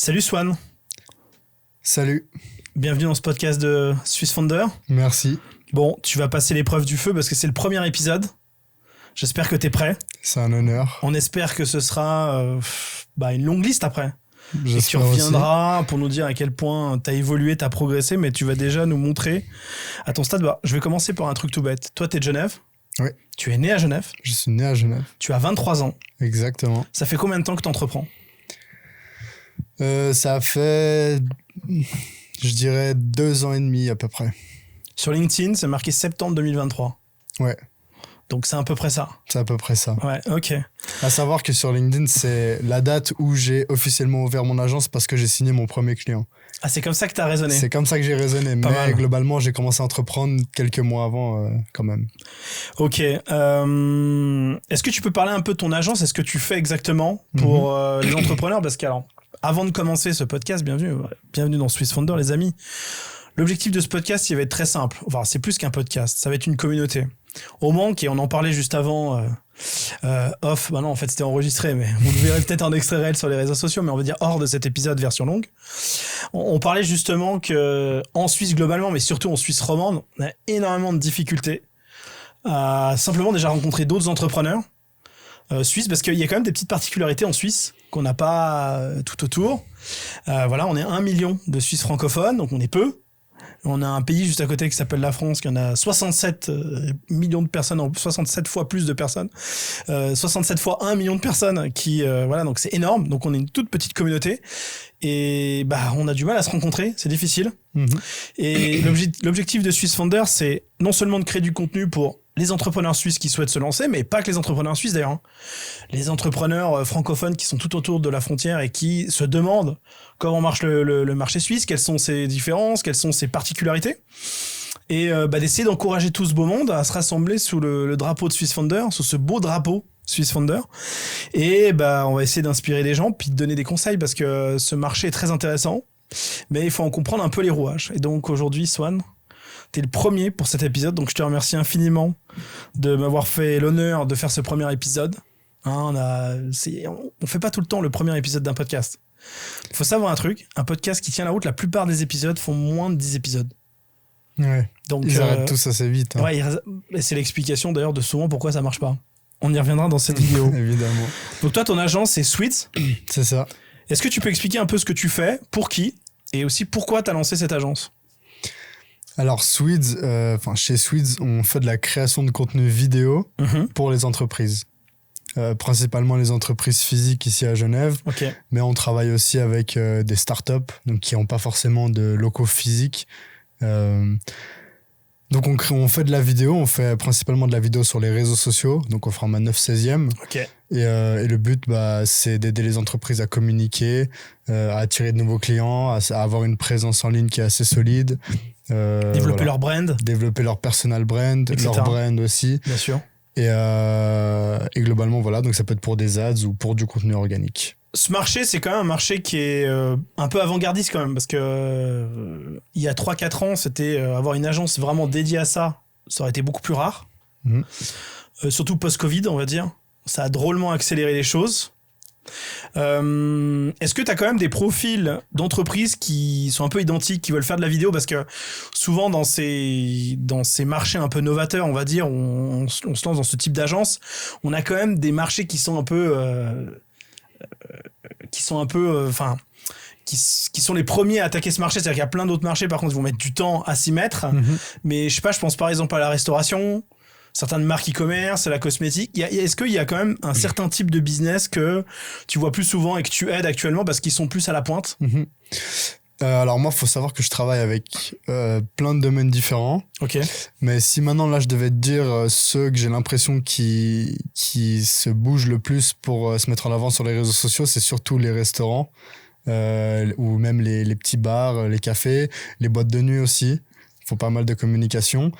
Salut Swan, Salut, bienvenue dans ce podcast de Swiss Founder. merci. Bon, tu vas passer l'épreuve du feu parce que c'est le premier épisode. J'espère que t'es prêt. C'est un honneur. On espère que ce sera une longue liste après. Et tu J'espère aussi. reviendras pour nous dire à quel point t'as évolué, t'as progressé, mais tu vas déjà nous montrer à ton stade. Je vais commencer par un truc tout bête. Toi, t'es de Genève. Oui. Tu es né à Genève. Je suis né à Genève. Tu as 23 ans. Exactement. Ça fait combien de temps que t'entreprends ? Ça fait, je dirais, 2 ans et demi à peu près. Sur LinkedIn, c'est marqué septembre 2023. Ouais, Donc c'est à peu près ça. c'est à peu près ça. Ouais, ok. À savoir que sur LinkedIn, c'est la date où j'ai officiellement ouvert mon agence parce que j'ai signé mon premier client. Ah, c'est comme ça que t'as raisonné. C'est comme ça que j'ai raisonné. Pas Mais mal. globalement, j'ai commencé à entreprendre quelques mois avant quand même. Ok. Est-ce que tu peux parler un peu de ton agence ? Est-ce que tu fais exactement pour les entrepreneurs ? Parce que, alors, avant de commencer ce podcast, bienvenue dans Swiss Founder, les amis. L'objectif de ce podcast, il va être très simple. Enfin, c'est plus qu'un podcast. Ça va être une communauté. Au manque, et on en parlait juste avant, off. Bah non, en fait, c'était enregistré, mais vous verrez peut-être un extrait réel sur les réseaux sociaux, mais on va dire hors de cet épisode version longue. On parlait justement que en Suisse globalement, mais surtout en Suisse romande, on a énormément de difficultés à simplement déjà rencontrer d'autres entrepreneurs suisses, parce qu'il y a quand même des petites particularités en Suisse qu'on n'a pas tout autour. Voilà, on est 1 million de Suisses francophones, donc on est peu. On a un pays juste à côté qui s'appelle la France, qui en a 67 millions de personnes, 67 fois plus de personnes, 67 fois 1 million de personnes qui, voilà, donc c'est énorme. Donc on est une toute petite communauté et on a du mal à se rencontrer, c'est difficile. Et l'objectif de Swiss Founder, c'est non seulement de créer du contenu pour les entrepreneurs suisses qui souhaitent se lancer, mais pas que les entrepreneurs suisses d'ailleurs. Les entrepreneurs francophones qui sont tout autour de la frontière et qui se demandent comment marche le marché suisse, quelles sont ses différences, quelles sont ses particularités. Et d'essayer d'encourager tout ce beau monde à se rassembler sous le drapeau de Swiss Founder, sous ce beau drapeau Swiss Founder. Et on va essayer d'inspirer les gens, puis de donner des conseils, parce que ce marché est très intéressant, mais il faut en comprendre un peu les rouages. Et donc aujourd'hui, Swan, t'es le premier pour cet épisode, donc je te remercie infiniment de m'avoir fait l'honneur de faire ce premier épisode. On fait pas tout le temps le premier épisode d'un podcast. Il faut savoir un truc, un podcast qui tient la route, la plupart des épisodes font moins de 10 épisodes. Ouais. Donc, Ils arrêtent tous assez vite. Hein. Ouais, et c'est l'explication d'ailleurs de souvent pourquoi ça marche pas. On y reviendra dans cette vidéo. Évidemment. Donc toi, ton agence, c'est Sweets. C'est ça. Est-ce que tu peux expliquer un peu ce que tu fais, pour qui, et aussi pourquoi tu as lancé cette agence ? Alors, Swedes, chez Swedes, on fait de la création de contenu vidéo pour les entreprises. Principalement les entreprises physiques ici à Genève. Ok. Mais on travaille aussi avec des startups donc qui n'ont pas forcément de locaux physiques. Donc, on fait de la vidéo. On fait principalement de la vidéo sur les réseaux sociaux, donc au format 9/16e. Ok. Et le but, c'est d'aider les entreprises à communiquer, à attirer de nouveaux clients, à avoir une présence en ligne qui est assez solide. Développer leur brand. Développer leur personal brand, etc. leur brand aussi. Bien sûr. Et globalement, voilà, donc ça peut être pour des ads ou pour du contenu organique. Ce marché, c'est quand même un marché qui est un peu avant-gardiste quand même, parce que il y a 3-4 ans, c'était avoir une agence vraiment dédiée à ça, ça aurait été beaucoup plus rare. Surtout post-Covid, on va dire. Ça a drôlement accéléré les choses. Est-ce que tu as quand même des profils d'entreprises qui sont un peu identiques, qui veulent faire de la vidéo ? Parce que souvent dans ces marchés un peu novateurs, on va dire, on se lance dans ce type d'agence, on a quand même des marchés qui sont un peu qui sont les premiers à attaquer ce marché. C'est-à-dire qu'il y a plein d'autres marchés, par contre, ils vont mettre du temps à s'y mettre. Mais je sais pas, je pense par exemple à la restauration, certaines marques e-commerce, à la cosmétique. Est-ce qu'il y a quand même un certain type de business que tu vois plus souvent et que tu aides actuellement parce qu'ils sont plus à la pointe ? Alors moi, il faut savoir que je travaille avec plein de domaines différents. Ok. Mais si maintenant, là, je devais te dire ceux que j'ai l'impression qui se bougent le plus pour se mettre en avant sur les réseaux sociaux, c'est surtout les restaurants ou même les petits bars, les cafés, les boîtes de nuit aussi. Il faut pas mal de communication.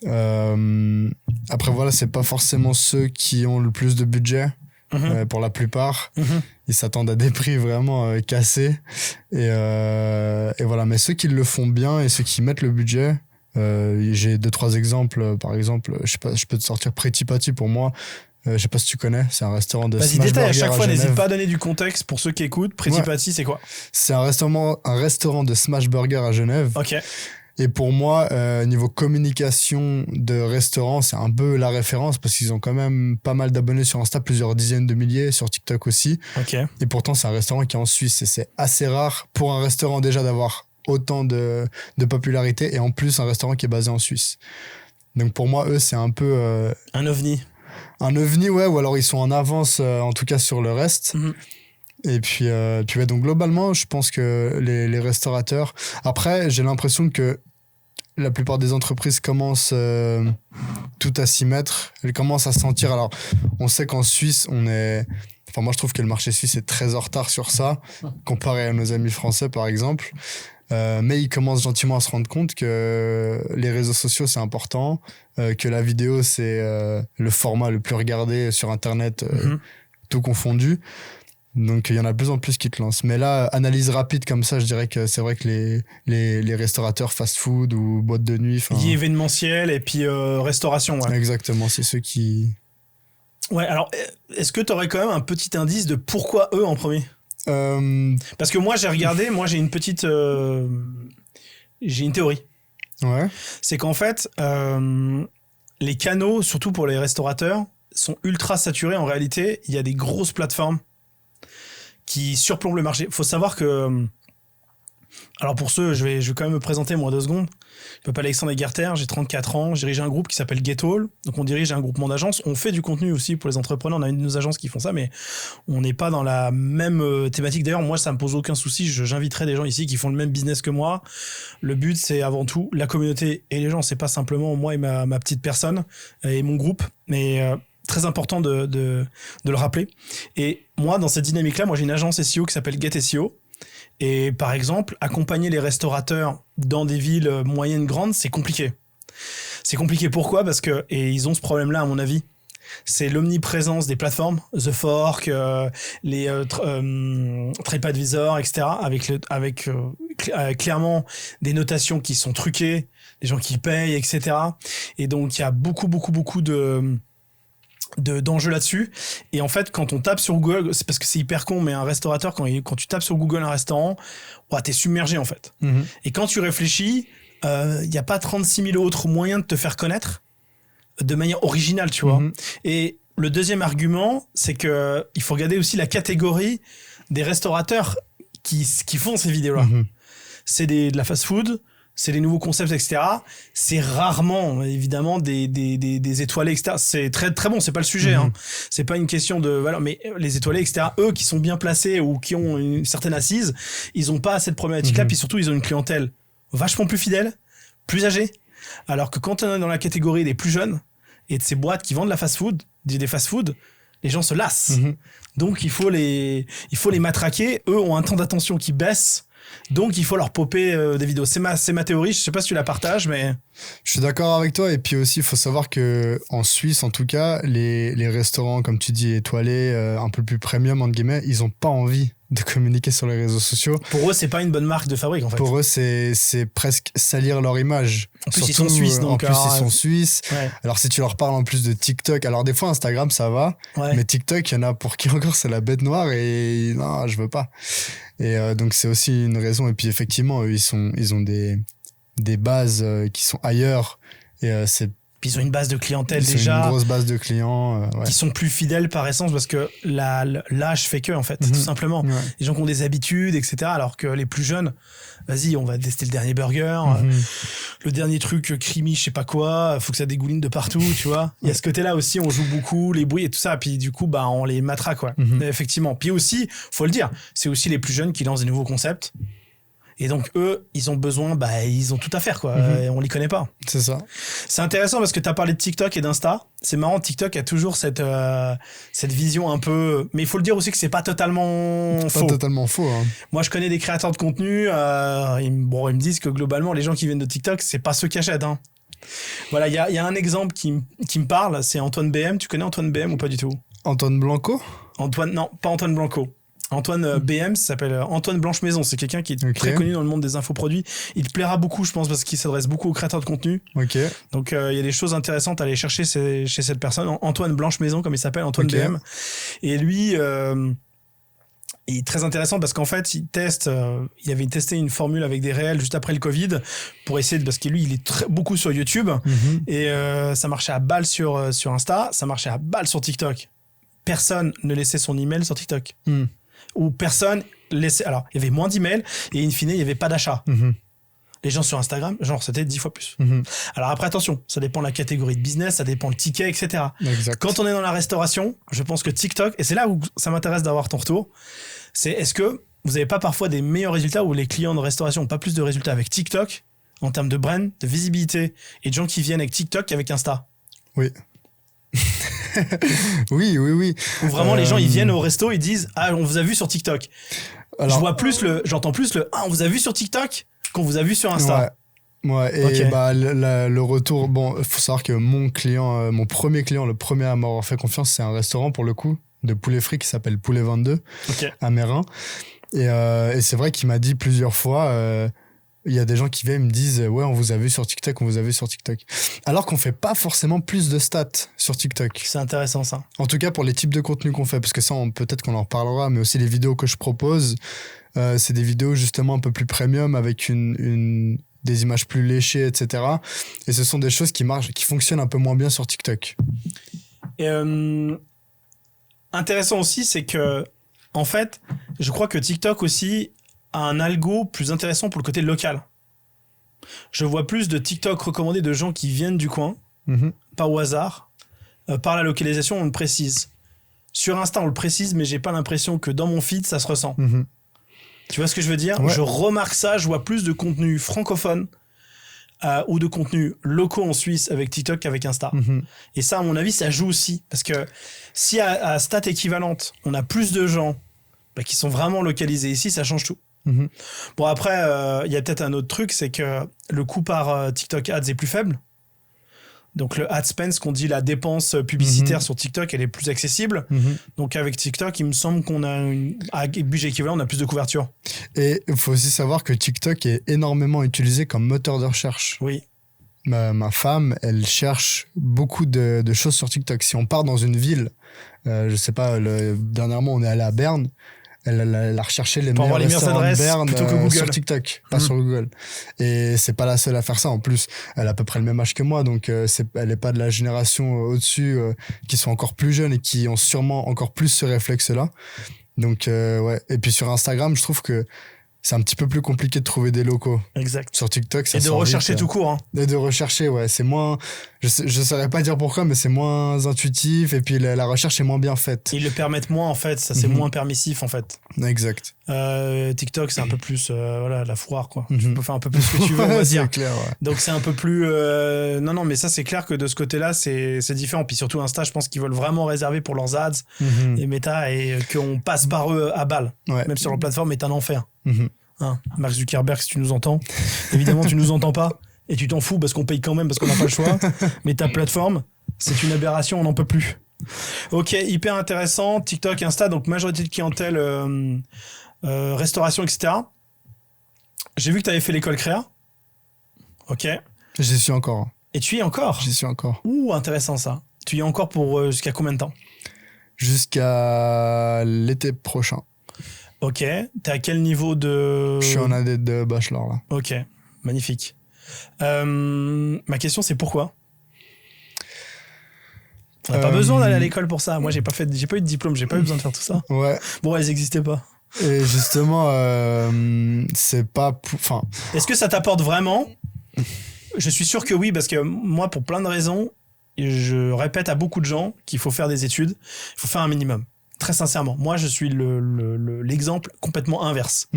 Après, voilà, c'est pas forcément ceux qui ont le plus de budget. Pour la plupart, ils s'attendent à des prix vraiment cassés. Et voilà, mais ceux qui le font bien et ceux qui mettent le budget, j'ai 2-3 exemples. Par exemple, je sais pas, je peux te sortir Pretty Patty pour moi. Je sais pas si tu connais, c'est un restaurant de Vas-y, smash détail à burger chaque fois, Genève. n'hésite pas à donner du contexte pour ceux qui écoutent. Pretty Ouais. Patty, c'est quoi? C'est un restaurant de smash burger à Genève. Ok. Et pour moi, niveau communication de restaurant, c'est un peu la référence parce qu'ils ont quand même pas mal d'abonnés sur Insta, plusieurs dizaines de milliers, sur TikTok aussi. Ok. Et pourtant, c'est un restaurant qui est en Suisse et c'est assez rare pour un restaurant déjà d'avoir autant de popularité et en plus un restaurant qui est basé en Suisse. Donc pour moi, eux, c'est un peu Un ovni. un ovni, ouais, ou alors ils sont en avance, en tout cas sur le reste. Mhm. Et puis ouais, donc globalement, je pense que les restaurateurs... Après, j'ai l'impression que la plupart des entreprises commencent tout à s'y mettre. Elles commencent à sentir... Alors, on sait qu'en Suisse, on est... Enfin, moi, je trouve que le marché suisse est très en retard sur ça, comparé à nos amis français, par exemple. Mais ils commencent gentiment à se rendre compte que les réseaux sociaux, c'est important, que la vidéo, c'est le format le plus regardé sur Internet, tout confondu. Donc, il y en a de plus en plus qui te lancent. Mais là, analyse rapide comme ça, je dirais que c'est vrai que les restaurateurs fast-food ou boîtes de nuit... Lié événementiel et puis restauration. Ouais. Exactement, c'est ceux qui... Ouais, alors, est-ce que tu aurais quand même un petit indice de pourquoi eux en premier? Parce que moi, j'ai regardé, moi, j'ai une petite... j'ai une théorie. Ouais. C'est qu'en fait, les canaux, surtout pour les restaurateurs, sont ultra saturés. En réalité, il y a des grosses plateformes qui surplombent le marché. Faut savoir que... Alors pour ceux, je vais quand même me présenter moi 2 secondes. Je m'appelle Alexandre Egerter, j'ai 34 ans, je dirige un groupe qui s'appelle Get All. Donc on dirige un groupement d'agences. On fait du contenu aussi pour les entrepreneurs. On a une de nos agences qui font ça, mais on n'est pas dans la même thématique. D'ailleurs, moi, ça me pose aucun souci. J'inviterai des gens ici qui font le même business que moi. Le but, c'est avant tout la communauté et les gens. C'est pas simplement moi et ma petite personne et mon groupe, mais très important de le rappeler. Et moi, dans cette dynamique-là, moi, j'ai une agence SEO qui s'appelle Get SEO. Et par exemple, accompagner les restaurateurs dans des villes moyennes, grandes, c'est compliqué. C'est compliqué pourquoi? Parce que, et ils ont ce problème-là à mon avis, c'est l'omniprésence des plateformes, The Fork, les TripAdvisor, etc. avec clairement des notations qui sont truquées, des gens qui payent, etc. Et donc il y a beaucoup d'enjeux là-dessus. Et en fait, quand on tape sur Google, c'est parce que c'est hyper con, mais un restaurateur, quand tu tapes sur Google un restaurant, ouais, t'es submergé en fait. Et quand tu réfléchis, il n'y a pas 36 000 autres moyens de te faire connaître de manière originale, tu vois. Et le deuxième argument, c'est que il faut regarder aussi la catégorie des restaurateurs qui font ces vidéos-là. C'est de la fast-food, c'est des nouveaux concepts, etc. C'est rarement, évidemment, des étoilés, etc. C'est très, très bon, c'est pas le sujet. Hein. C'est pas une question de valeur, mais les étoilés, etc., eux qui sont bien placés ou qui ont une certaine assise, ils ont pas cette problématique-là, puis surtout, ils ont une clientèle vachement plus fidèle, plus âgée. Alors que quand on est dans la catégorie des plus jeunes et de ces boîtes qui vendent la fast-food, des fast-food, les gens se lassent. Donc, il faut les matraquer. Eux ont un temps d'attention qui baisse. Donc, il faut leur popper des vidéos. C'est ma théorie. Je sais pas si tu la partages, mais... Je suis d'accord avec toi. Et puis aussi, il faut savoir que en Suisse, en tout cas, les restaurants, comme tu dis, étoilés, un peu plus premium, entre guillemets, ils ont pas envie de communiquer sur les réseaux sociaux. Pour eux, c'est pas une bonne marque de fabrique, en fait. Pour eux, c'est presque salir leur image. En plus, Surtout, ils sont suisses. Donc, en plus, ils sont suisses. Ouais. Alors, si tu leur parles en plus de TikTok, alors des fois, Instagram, ça va. Ouais. Mais TikTok, il y en a pour qui encore, c'est la bête noire et non, je veux pas. Et donc, c'est aussi une raison. Et puis, effectivement, eux, ils ont des bases qui sont ailleurs. Et Puis ils ont une base de clientèle ils ont déjà. une grosse base de clients. Ouais. Qui sont plus fidèles par essence parce que l'âge fait que, en fait, tout simplement. Ouais. Les gens qui ont des habitudes, etc. Alors que les plus jeunes, vas-y, on va tester le dernier burger, le dernier truc creamy, je sais pas quoi, faut que ça dégouline de partout, tu vois. Il y a ce côté-là aussi, on joue beaucoup, les bruits et tout ça, puis du coup, bah, on les matraque, quoi. Effectivement. Puis aussi, faut le dire, c'est aussi les plus jeunes qui lancent des nouveaux concepts. Et donc, eux, ils ont besoin, bah, ils ont tout à faire, quoi. Et on les connaît pas. C'est ça. C'est intéressant parce que tu as parlé de TikTok et d'Insta. C'est marrant, TikTok a toujours cette vision un peu... Mais il faut le dire aussi que c'est pas totalement faux. Pas totalement faux. Hein. Moi, je connais des créateurs de contenu. Ils me disent que globalement, les gens qui viennent de TikTok, c'est pas ceux qui achètent. Hein. Voilà, il y a un exemple qui me parle. C'est Antoine BM. Tu connais Antoine BM ou pas du tout? Antoine Blanco? Non, pas Antoine Blanco. Antoine BM, ça s'appelle Antoine Blanche-Maison. C'est quelqu'un qui est très connu dans le monde des infoproduits. Il te plaira beaucoup, je pense, parce qu'il s'adresse beaucoup aux créateurs de contenu. Donc, il y a des choses intéressantes à aller chercher chez cette personne. Antoine Blanche-Maison, comme il s'appelle, Antoine BM. Et lui, il est très intéressant parce qu'en fait, il avait testé une formule avec des réels juste après le Covid pour essayer parce que lui, il est beaucoup sur YouTube et ça marchait à balle sur Insta, ça marchait à balle sur TikTok. Personne ne laissait son email sur TikTok. Ou personne laissait. Alors, il y avait moins d'emails et in fine, il n'y avait pas d'achat. Les gens sur Instagram, genre, c'était 10 fois plus. Alors après, attention, ça dépend de la catégorie de business, ça dépend le ticket, etc. Quand on est dans la restauration, je pense que TikTok, et c'est là où ça m'intéresse d'avoir ton retour, c'est est-ce que vous n'avez pas parfois des meilleurs résultats ou les clients de restauration n'ont pas plus de résultats avec TikTok en termes de brand, de visibilité et de gens qui viennent avec TikTok qu'avec Insta? Oui. oui. Où vraiment les gens ils viennent au resto, ils disent ah on vous a vu sur TikTok. Alors, j'entends plus ah on vous a vu sur TikTok qu'on vous a vu sur Insta. Ouais, et le retour, bon, il faut savoir que mon client, mon premier client, le premier à m'avoir fait confiance, c'est un restaurant pour le coup, de poulet frit qui s'appelle Poulet 22 à Mérin. Et c'est vrai qu'il m'a dit plusieurs fois, il y a des gens qui viennent et me disent ouais, on vous a vu sur TikTok, on vous a vu sur TikTok. Alors qu'on fait pas forcément plus de stats sur TikTok. C'est intéressant ça. En tout cas pour les types de contenus qu'on fait, parce que ça, peut-être qu'on en reparlera, mais aussi les vidéos que je propose, c'est des vidéos justement un peu plus premium avec des images plus léchées, etc. Et ce sont des choses qui marchent, qui fonctionnent un peu moins bien sur TikTok. Et intéressant aussi, c'est que en fait, je crois que TikTok aussi a un algo plus intéressant pour le côté local. Je vois plus de TikTok recommandés de gens qui viennent du coin, pas au hasard, par la localisation, on le précise. Sur Insta, on le précise, mais j'ai pas l'impression que dans mon feed, ça se ressent. Tu vois ce que je veux dire? Je remarque ça, je vois plus de contenu francophone ou de contenu locaux en Suisse avec TikTok qu'avec Insta. Et ça, à mon avis, ça joue aussi. Parce que si à stat équivalente, on a plus de gens qui sont vraiment localisés ici, ça change tout. Bon, après, il y a peut-être un autre truc, c'est que le coût par TikTok Ads est plus faible. Donc le ad spend, ce qu'on dit la dépense publicitaire sur TikTok, elle est plus accessible. Donc avec TikTok, il me semble qu'on a à budget équivalent, on a plus de couverture. Et il faut aussi savoir que TikTok est énormément utilisé comme moteur de recherche. Oui. Ma femme, elle cherche beaucoup de choses sur TikTok. Si on part dans une ville, je sais pas, dernièrement on est allé à Berne, elle a recherché les meilleurs restaurants de Berne sur TikTok, pas sur Google. Et c'est pas la seule à faire ça. En plus, elle a à peu près le même âge que moi, donc elle est pas de la génération au-dessus qui sont encore plus jeunes et qui ont sûrement encore plus ce réflexe-là. Donc ouais. Et puis sur Instagram, je trouve que c'est un petit peu plus compliqué de trouver des locaux. Exact. Sur TikTok, ça et de rechercher vite, tout court. Hein. Et de rechercher, ouais. C'est moins... Je saurais pas dire pourquoi, mais c'est moins intuitif. Et puis la recherche est moins bien faite. Ils le permettent moins, en fait. Ça, c'est moins permissif, en fait. Exact. TikTok, c'est un peu plus la foire, quoi. Tu peux faire un peu plus ce que tu veux, on va dire. C'est clair, ouais. Donc, c'est un peu plus... Non, mais ça, c'est clair que de ce côté-là, c'est différent. Puis surtout, Insta, je pense qu'ils veulent vraiment réserver pour leurs ads et Meta et qu'on passe par eux à balle. Ouais. Même sur leur plateforme, est un enfer. Hein, Mark Zuckerberg, si tu nous entends, évidemment tu nous entends pas et tu t'en fous parce qu'on paye quand même parce qu'on n'a pas le choix, mais ta plateforme c'est une aberration, on n'en peut plus. Ok, hyper intéressant. TikTok, Insta, donc majorité de clientèle restauration, etc. J'ai vu que tu avais fait l'école créa. Ok. J'y suis encore. Et tu y es encore? J'y suis encore. Ouh, intéressant ça. Tu y es encore pour jusqu'à combien de temps? Jusqu'à l'été prochain. Ok, t'es à quel niveau de... Je suis en année de bachelor là. Ok, magnifique. Ma question c'est pourquoi? On n'a pas besoin d'aller à l'école pour ça. Moi j'ai pas eu de diplôme, j'ai pas eu besoin de faire tout ça. Ouais. Bon, elles n'existaient pas. Et justement, c'est pas... Enfin... Est-ce que ça t'apporte vraiment? Je suis sûr que oui, parce que moi pour plein de raisons, je répète à beaucoup de gens qu'il faut faire des études, il faut faire un minimum. Très sincèrement, moi je suis l'exemple complètement inverse.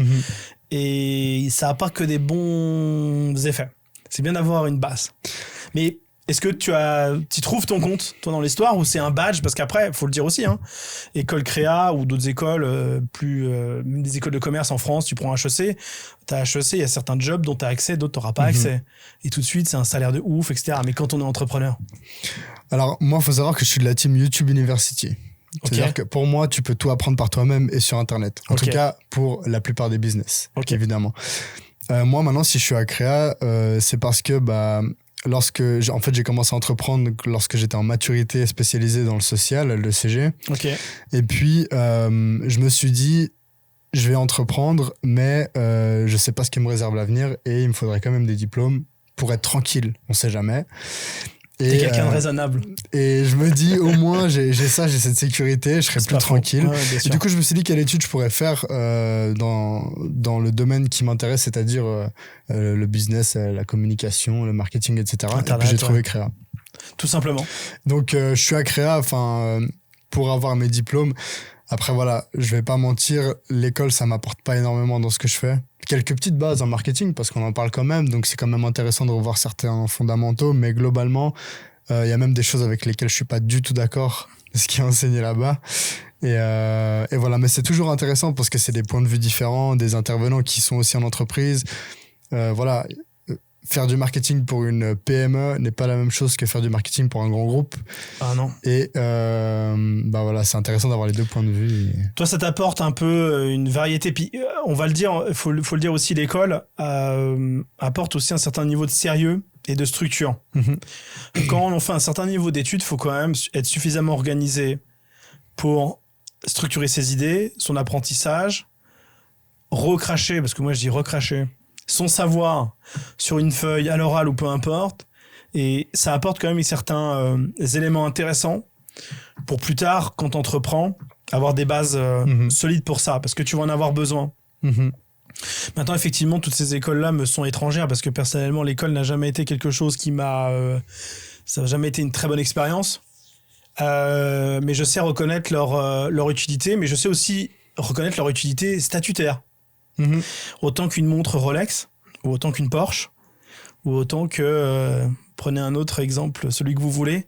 Et ça n'a pas que des bons effets. C'est bien d'avoir une base. Mais est-ce que tu trouves ton compte, toi, dans l'histoire, ou c'est un badge? Parce qu'après, il faut le dire aussi, hein, école créa ou d'autres écoles, même des écoles de commerce en France, tu prends HEC, t'as HEC, il y a certains jobs dont tu as accès, d'autres tu n'auras pas accès. Et tout de suite, c'est un salaire de ouf, etc. Mais quand on est entrepreneur? Alors, moi, il faut savoir que je suis de la team YouTube University. C'est-à-dire que pour moi, tu peux tout apprendre par toi-même et sur Internet. En tout cas, pour la plupart des business, évidemment. Moi, maintenant, si je suis à Créa, c'est parce que en fait, j'ai commencé à entreprendre lorsque j'étais en maturité spécialisée dans le social, le CG. Et puis, je me suis dit, je vais entreprendre, mais je sais pas ce qui me réserve l'avenir et il me faudrait quand même des diplômes pour être tranquille. On sait jamais. T'es quelqu'un de raisonnable. Et je me dis, au moins, j'ai cette sécurité, je serai plus tranquille. Et du coup, je me suis dit quelle étude je pourrais faire dans le domaine qui m'intéresse, c'est-à-dire le business, la communication, le marketing, etc. Internet, et puis j'ai trouvé Créa. Tout simplement. Donc, je suis à Créa pour avoir mes diplômes. Après, voilà, je vais pas mentir, l'école, ça m'apporte pas énormément dans ce que je fais. Quelques petites bases en marketing, parce qu'on en parle quand même, donc c'est quand même intéressant de revoir certains fondamentaux, mais globalement, il y a même des choses avec lesquelles je suis pas du tout d'accord de ce qui est enseigné là-bas. Et voilà, mais c'est toujours intéressant parce que c'est des points de vue différents, des intervenants qui sont aussi en entreprise. Voilà, faire du marketing pour une PME n'est pas la même chose que faire du marketing pour un grand groupe. Ah non. Et voilà, c'est intéressant d'avoir les deux points de vue. Toi, ça t'apporte un peu une variété. Puis, on va le dire, faut le dire aussi, l'école apporte aussi un certain niveau de sérieux et de structure. Quand on fait un certain niveau d'études, il faut quand même être suffisamment organisé pour structurer ses idées, son apprentissage, recracher, parce que moi je dis recracher, son savoir sur une feuille à l'oral ou peu importe, et ça apporte quand même certains éléments intéressants pour plus tard, quand tu entreprends, avoir des bases solides pour ça, parce que tu vas en avoir besoin. Maintenant, effectivement, toutes ces écoles-là me sont étrangères, parce que personnellement, l'école n'a jamais été quelque chose qui m'a... ça n'a jamais été une très bonne expérience. Mais je sais reconnaître leur utilité, mais je sais aussi reconnaître leur utilité statutaire. Autant qu'une montre Rolex, ou autant qu'une Porsche, ou autant que, prenez un autre exemple, celui que vous voulez,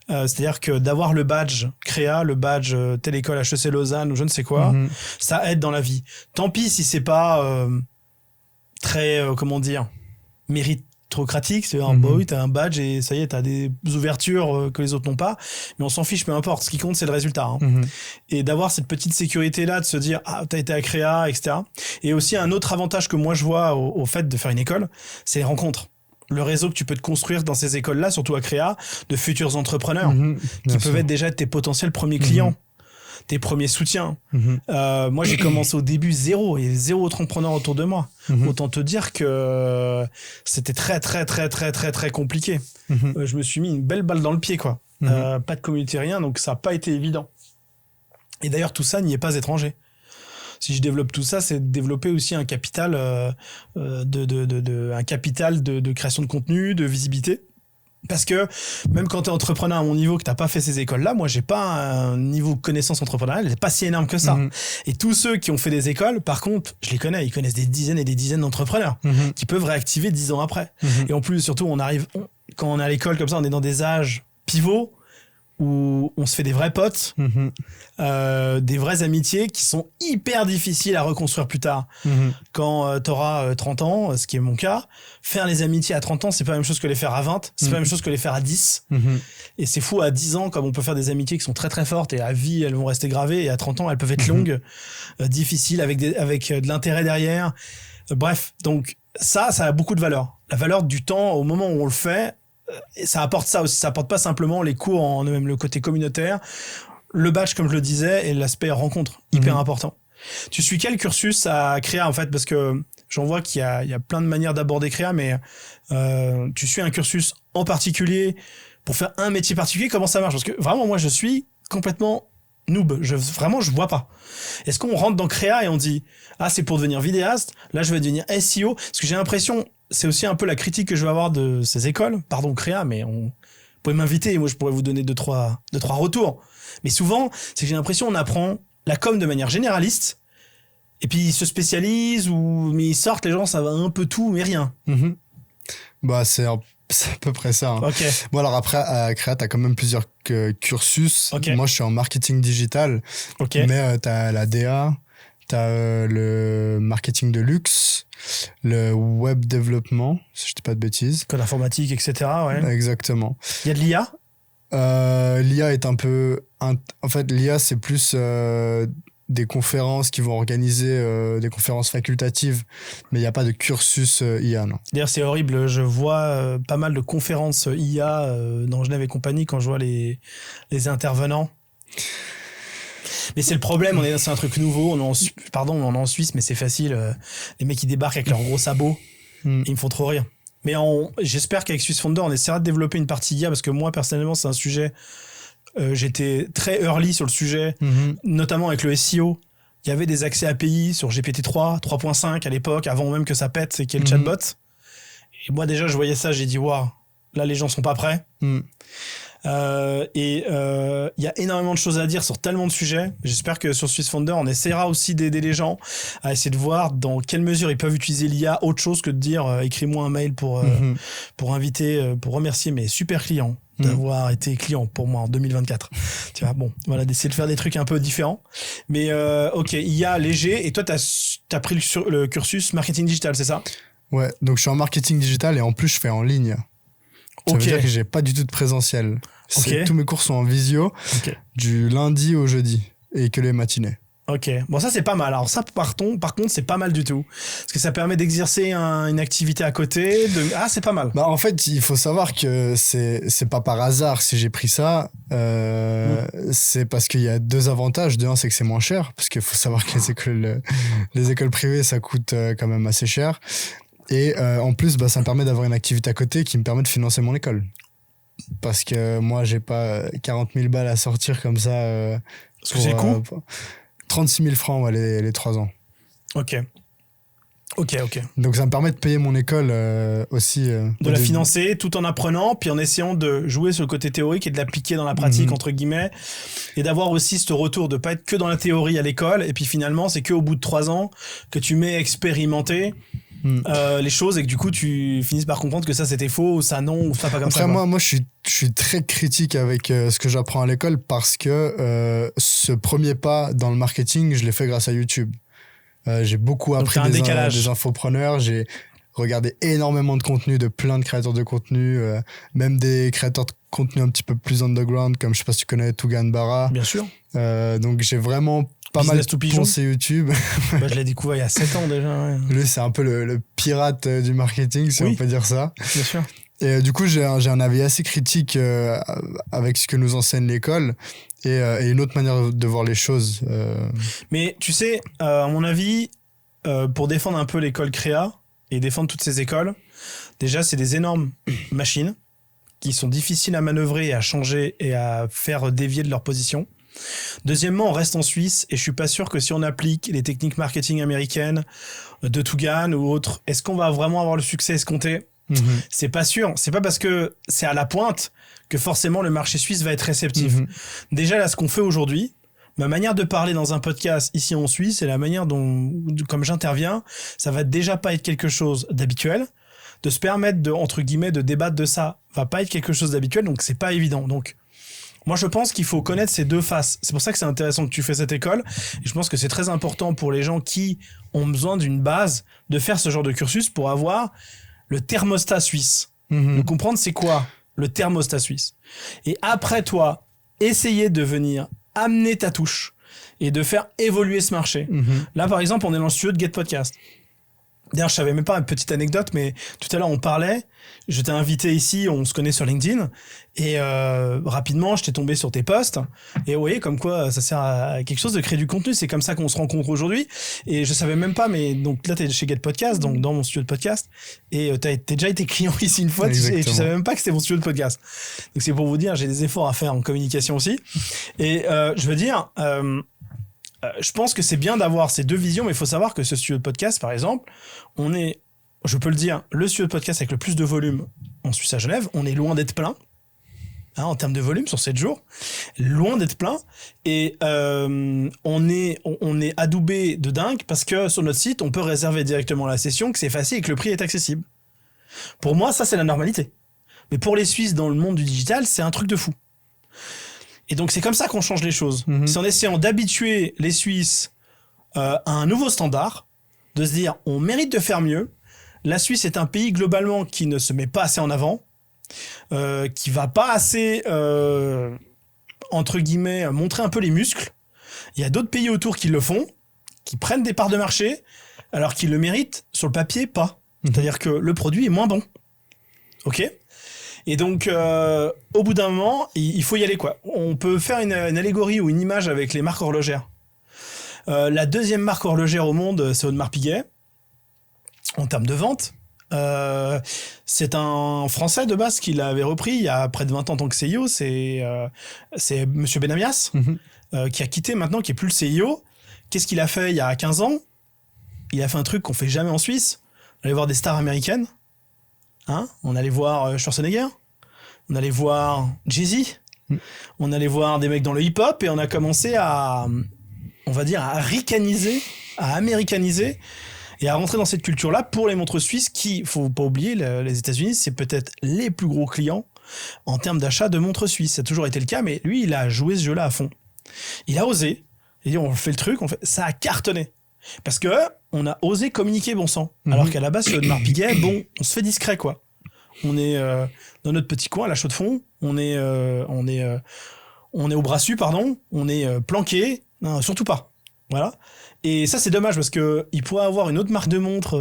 c'est-à-dire que d'avoir le badge Créa, le badge telle école HEC Lausanne ou je ne sais quoi, ça aide dans la vie. Tant pis si c'est pas très, méritocratique, c'est-à-dire oui, t'as un badge et ça y est, t'as des ouvertures que les autres n'ont pas, mais on s'en fiche, peu importe, ce qui compte c'est le résultat. Et d'avoir cette petite sécurité-là, de se dire, ah, t'as été à Créa, etc. Et aussi un autre avantage que moi je vois au fait de faire une école, c'est les rencontres. Le réseau que tu peux te construire dans ces écoles-là, surtout à Créa, de futurs entrepreneurs qui peuvent être déjà tes potentiels premiers clients, tes premiers soutiens. Moi, j'ai commencé au début zéro, il y avait zéro autre entrepreneur autour de moi. Autant te dire que c'était très, très, très, très, très, très compliqué. Je me suis mis une belle balle dans le pied, quoi. Pas de communauté, rien, donc ça n'a pas été évident. Et d'ailleurs, tout ça n'y est pas étranger. Si je développe tout ça, c'est de développer aussi un capital de création de contenu, de visibilité. Parce que même quand t'es entrepreneur à mon niveau, que t'as pas fait ces écoles-là, moi j'ai pas un niveau de connaissance entrepreneuriale, c'est pas si énorme que ça. Et tous ceux qui ont fait des écoles, par contre, je les connais, ils connaissent des dizaines et des dizaines d'entrepreneurs qui peuvent réactiver 10 ans après. Et en plus, surtout, quand on est à l'école comme ça, on est dans des âges pivots où on se fait des vrais potes, des vraies amitiés qui sont hyper difficiles à reconstruire plus tard. Quand t'auras 30 ans, ce qui est mon cas, faire les amitiés à 30 ans, c'est pas la même chose que les faire à 20, c'est pas la même chose que les faire à 10. Et c'est fou, à 10 ans, comme on peut faire des amitiés qui sont très très fortes et à vie, elles vont rester gravées, et à 30 ans, elles peuvent être longues, difficiles, avec de l'intérêt derrière. Bref, donc ça a beaucoup de valeur. La valeur du temps au moment où on le fait, ça apporte ça aussi, ça apporte pas simplement les cours en eux-mêmes, le côté communautaire, le badge comme je le disais et l'aspect rencontre, hyper important. Tu suis quel cursus à Créa en fait, parce que j'en vois qu'il y a plein de manières d'aborder Créa, mais tu suis un cursus en particulier pour faire un métier particulier, comment ça marche? Parce que vraiment moi je suis complètement noob, je vois pas. Est-ce qu'on rentre dans Créa et on dit c'est pour devenir vidéaste, là je vais devenir SEO, parce que j'ai l'impression, c'est aussi un peu la critique que je vais avoir de ces écoles. Pardon, Créa, mais vous pouvez m'inviter et moi je pourrais vous donner deux, trois retours. Mais souvent, c'est que j'ai l'impression qu'on apprend la com de manière généraliste et puis ils se spécialisent mais ils sortent, les gens savent un peu tout, mais rien. C'est à peu près ça. Okay. Bon, alors après, à Créa, t'as quand même plusieurs cursus. Moi, je suis en marketing digital. Mais t'as la DA, t'as le marketing de luxe, le web développement, si je dis pas de bêtises. Code informatique, etc. Ouais. Exactement. Il y a de l'IA? L'IA est un peu... En fait, l'IA, c'est plus des conférences qui vont organiser des conférences facultatives, mais il n'y a pas de cursus IA, non. D'ailleurs, c'est horrible. Je vois pas mal de conférences IA dans Genève et compagnie quand je vois les intervenants. Mais c'est le problème, c'est un truc nouveau. On est en Suisse, mais c'est facile. Les mecs qui débarquent avec leurs gros sabots, ils me font trop rire. Mais j'espère qu'avec Swiss Founder, on essaiera de développer une partie IA parce que moi, personnellement, c'est un sujet. J'étais très early sur le sujet, notamment avec le SEO. Il y avait des accès API sur GPT-3, 3.5 à l'époque, avant même que ça pète, c'est qu'il y ait le chatbot. Et moi, déjà, je voyais ça, j'ai dit, waouh, là, les gens sont pas prêts. Il y a énormément de choses à dire sur tellement de sujets. J'espère que sur Swiss Founder, on essaiera aussi d'aider les gens à essayer de voir dans quelle mesure ils peuvent utiliser l'IA autre chose que de dire écris-moi un mail pour inviter, pour remercier mes super clients d'avoir été client pour moi en 2024. Tu vois, bon, voilà, d'essayer de faire des trucs un peu différents. Mais ok, IA léger. Et toi, t'as pris le cursus marketing digital, c'est ça? Ouais, donc je suis en marketing digital et en plus, je fais en ligne. Ça veut dire que j'ai pas du tout de présentiel. Tous mes cours sont en visio, du lundi au jeudi, et que les matinées. Ok, bon ça c'est pas mal. Alors ça par contre c'est pas mal du tout. Parce que ça permet d'exercer une activité à côté. Ah c'est pas mal. Bah en fait il faut savoir que c'est pas par hasard si j'ai pris ça. C'est parce qu'il y a deux avantages. De un c'est que c'est moins cher. Parce qu'il faut savoir que les écoles privées ça coûte quand même assez cher. Et en plus ça me permet d'avoir une activité à côté qui me permet de financer mon école. Parce que moi j'ai pas 40 000 balles à sortir comme ça. Parce que c'est le coût 36 000 francs ouais, les 3 ans. Ok. Donc ça me permet de payer mon école aussi. De la financer tout en apprenant, puis en essayant de jouer sur le côté théorique et de l'appliquer dans la pratique, entre guillemets, et d'avoir aussi ce retour de pas être que dans la théorie à l'école, et puis finalement c'est qu'au bout de 3 ans que tu mets expérimenter les choses et que du coup tu finisses par comprendre que ça c'était faux ou ça non ou ça pas comme ça. Après moi je suis très critique avec ce que j'apprends à l'école parce que ce premier pas dans le marketing je l'ai fait grâce à YouTube. J'ai beaucoup appris des infopreneurs, j'ai regardé énormément de contenu de plein de créateurs de contenu, même des créateurs de contenu un petit peu plus underground comme je sais pas si tu connais Tougan Barra. Bien sûr. Donc j'ai vraiment pas mal poncé YouTube. Je l'ai découvert il y a 7 ans déjà. Ouais. Lui, c'est un peu le pirate du marketing, si on peut dire ça. Bien sûr. Et du coup, j'ai un avis assez critique avec ce que nous enseigne l'école et une autre manière de voir les choses. Mais tu sais, à mon avis, pour défendre un peu l'école créa et défendre toutes ces écoles, déjà, c'est des énormes machines qui sont difficiles à manœuvrer et à changer et à faire dévier de leur position. Deuxièmement, on reste en Suisse et je suis pas sûr que si on applique les techniques marketing américaines de Tougan ou autres, est-ce qu'on va vraiment avoir le succès escompté ? C'est pas sûr. C'est pas parce que c'est à la pointe que forcément le marché suisse va être réceptif. Déjà là, ce qu'on fait aujourd'hui, ma manière de parler dans un podcast ici en Suisse et la manière dont, comme j'interviens, ça va déjà pas être quelque chose d'habituel. De se permettre de, entre guillemets, de débattre de ça va pas être quelque chose d'habituel, donc c'est pas évident. Donc moi, je pense qu'il faut connaître ces deux faces. C'est pour ça que c'est intéressant que tu fais cette école. Et je pense que c'est très important pour les gens qui ont besoin d'une base de faire ce genre de cursus pour avoir le thermostat suisse. De comprendre c'est quoi le thermostat suisse. Et après toi, essayer de venir amener ta touche et de faire évoluer ce marché. Là, par exemple, on est dans le studio de Get Podcast. D'ailleurs, je savais même pas, une petite anecdote, mais tout à l'heure, on parlait, je t'ai invité ici, on se connaît sur LinkedIn, et rapidement, je t'ai tombé sur tes posts, et vous voyez, comme quoi, ça sert à quelque chose de créer du contenu, c'est comme ça qu'on se rencontre aujourd'hui, et je savais même pas, mais donc là, t'es chez Get Podcast, donc dans mon studio de podcast, et t'as déjà été client ici une fois, et tu savais même pas que c'était mon studio de podcast. Donc c'est pour vous dire, j'ai des efforts à faire en communication aussi, et je veux dire... je pense que c'est bien d'avoir ces deux visions, mais il faut savoir que ce studio de podcast, par exemple, on est, je peux le dire, le studio de podcast avec le plus de volume en Suisse à Genève, on est loin d'être plein, hein, en termes de volume sur 7 jours, loin d'être plein, et on est adoubé de dingue parce que sur notre site, on peut réserver directement la session, que c'est facile et que le prix est accessible. Pour moi, ça c'est la normalité. Mais pour les Suisses dans le monde du digital, c'est un truc de fou. Et donc, c'est comme ça qu'on change les choses. C'est en essayant d'habituer les Suisses à un nouveau standard, de se dire, on mérite de faire mieux. La Suisse est un pays, globalement, qui ne se met pas assez en avant. qui va pas assez, entre guillemets, montrer un peu les muscles. Il y a d'autres pays autour qui le font, qui prennent des parts de marché, alors qu'ils le méritent, sur le papier, pas. C'est-à-dire que le produit est moins bon. Ok ? Et donc, au bout d'un moment, il faut y aller, quoi. On peut faire une allégorie ou une image avec les marques horlogères. La deuxième marque horlogère au monde, c'est Audemars Piguet, en termes de vente. C'est un Français de base qui l'avait repris il y a près de 20 ans en tant que CIO. C'est Monsieur Benamias, qui a quitté maintenant, qui est plus le CIO. Qu'est-ce qu'il a fait il y a 15 ans ? Il a fait un truc qu'on fait jamais en Suisse. On allait voir des stars américaines. On allait voir Schwarzenegger, on allait voir Jay-Z, on allait voir des mecs dans le hip-hop et on a commencé à, on va dire, à ricaniser, à américaniser et à rentrer dans cette culture-là pour les montres suisses qui, faut pas oublier, les États-Unis, c'est peut-être les plus gros clients en termes d'achat de montres suisses. Ça a toujours été le cas, mais lui, il a joué ce jeu-là à fond. Il a osé, et on fait le truc, ça a cartonné. Parce que on a osé communiquer bon sang. Alors qu'à la base, sur Audemars Piguet, bon, on se fait discret, quoi. On est dans notre petit coin, à la chaux de fond. On est au Brassus, pardon. On est planqué. Non, surtout pas. Voilà. Et ça, c'est dommage parce que il pourrait avoir une autre marque de montre.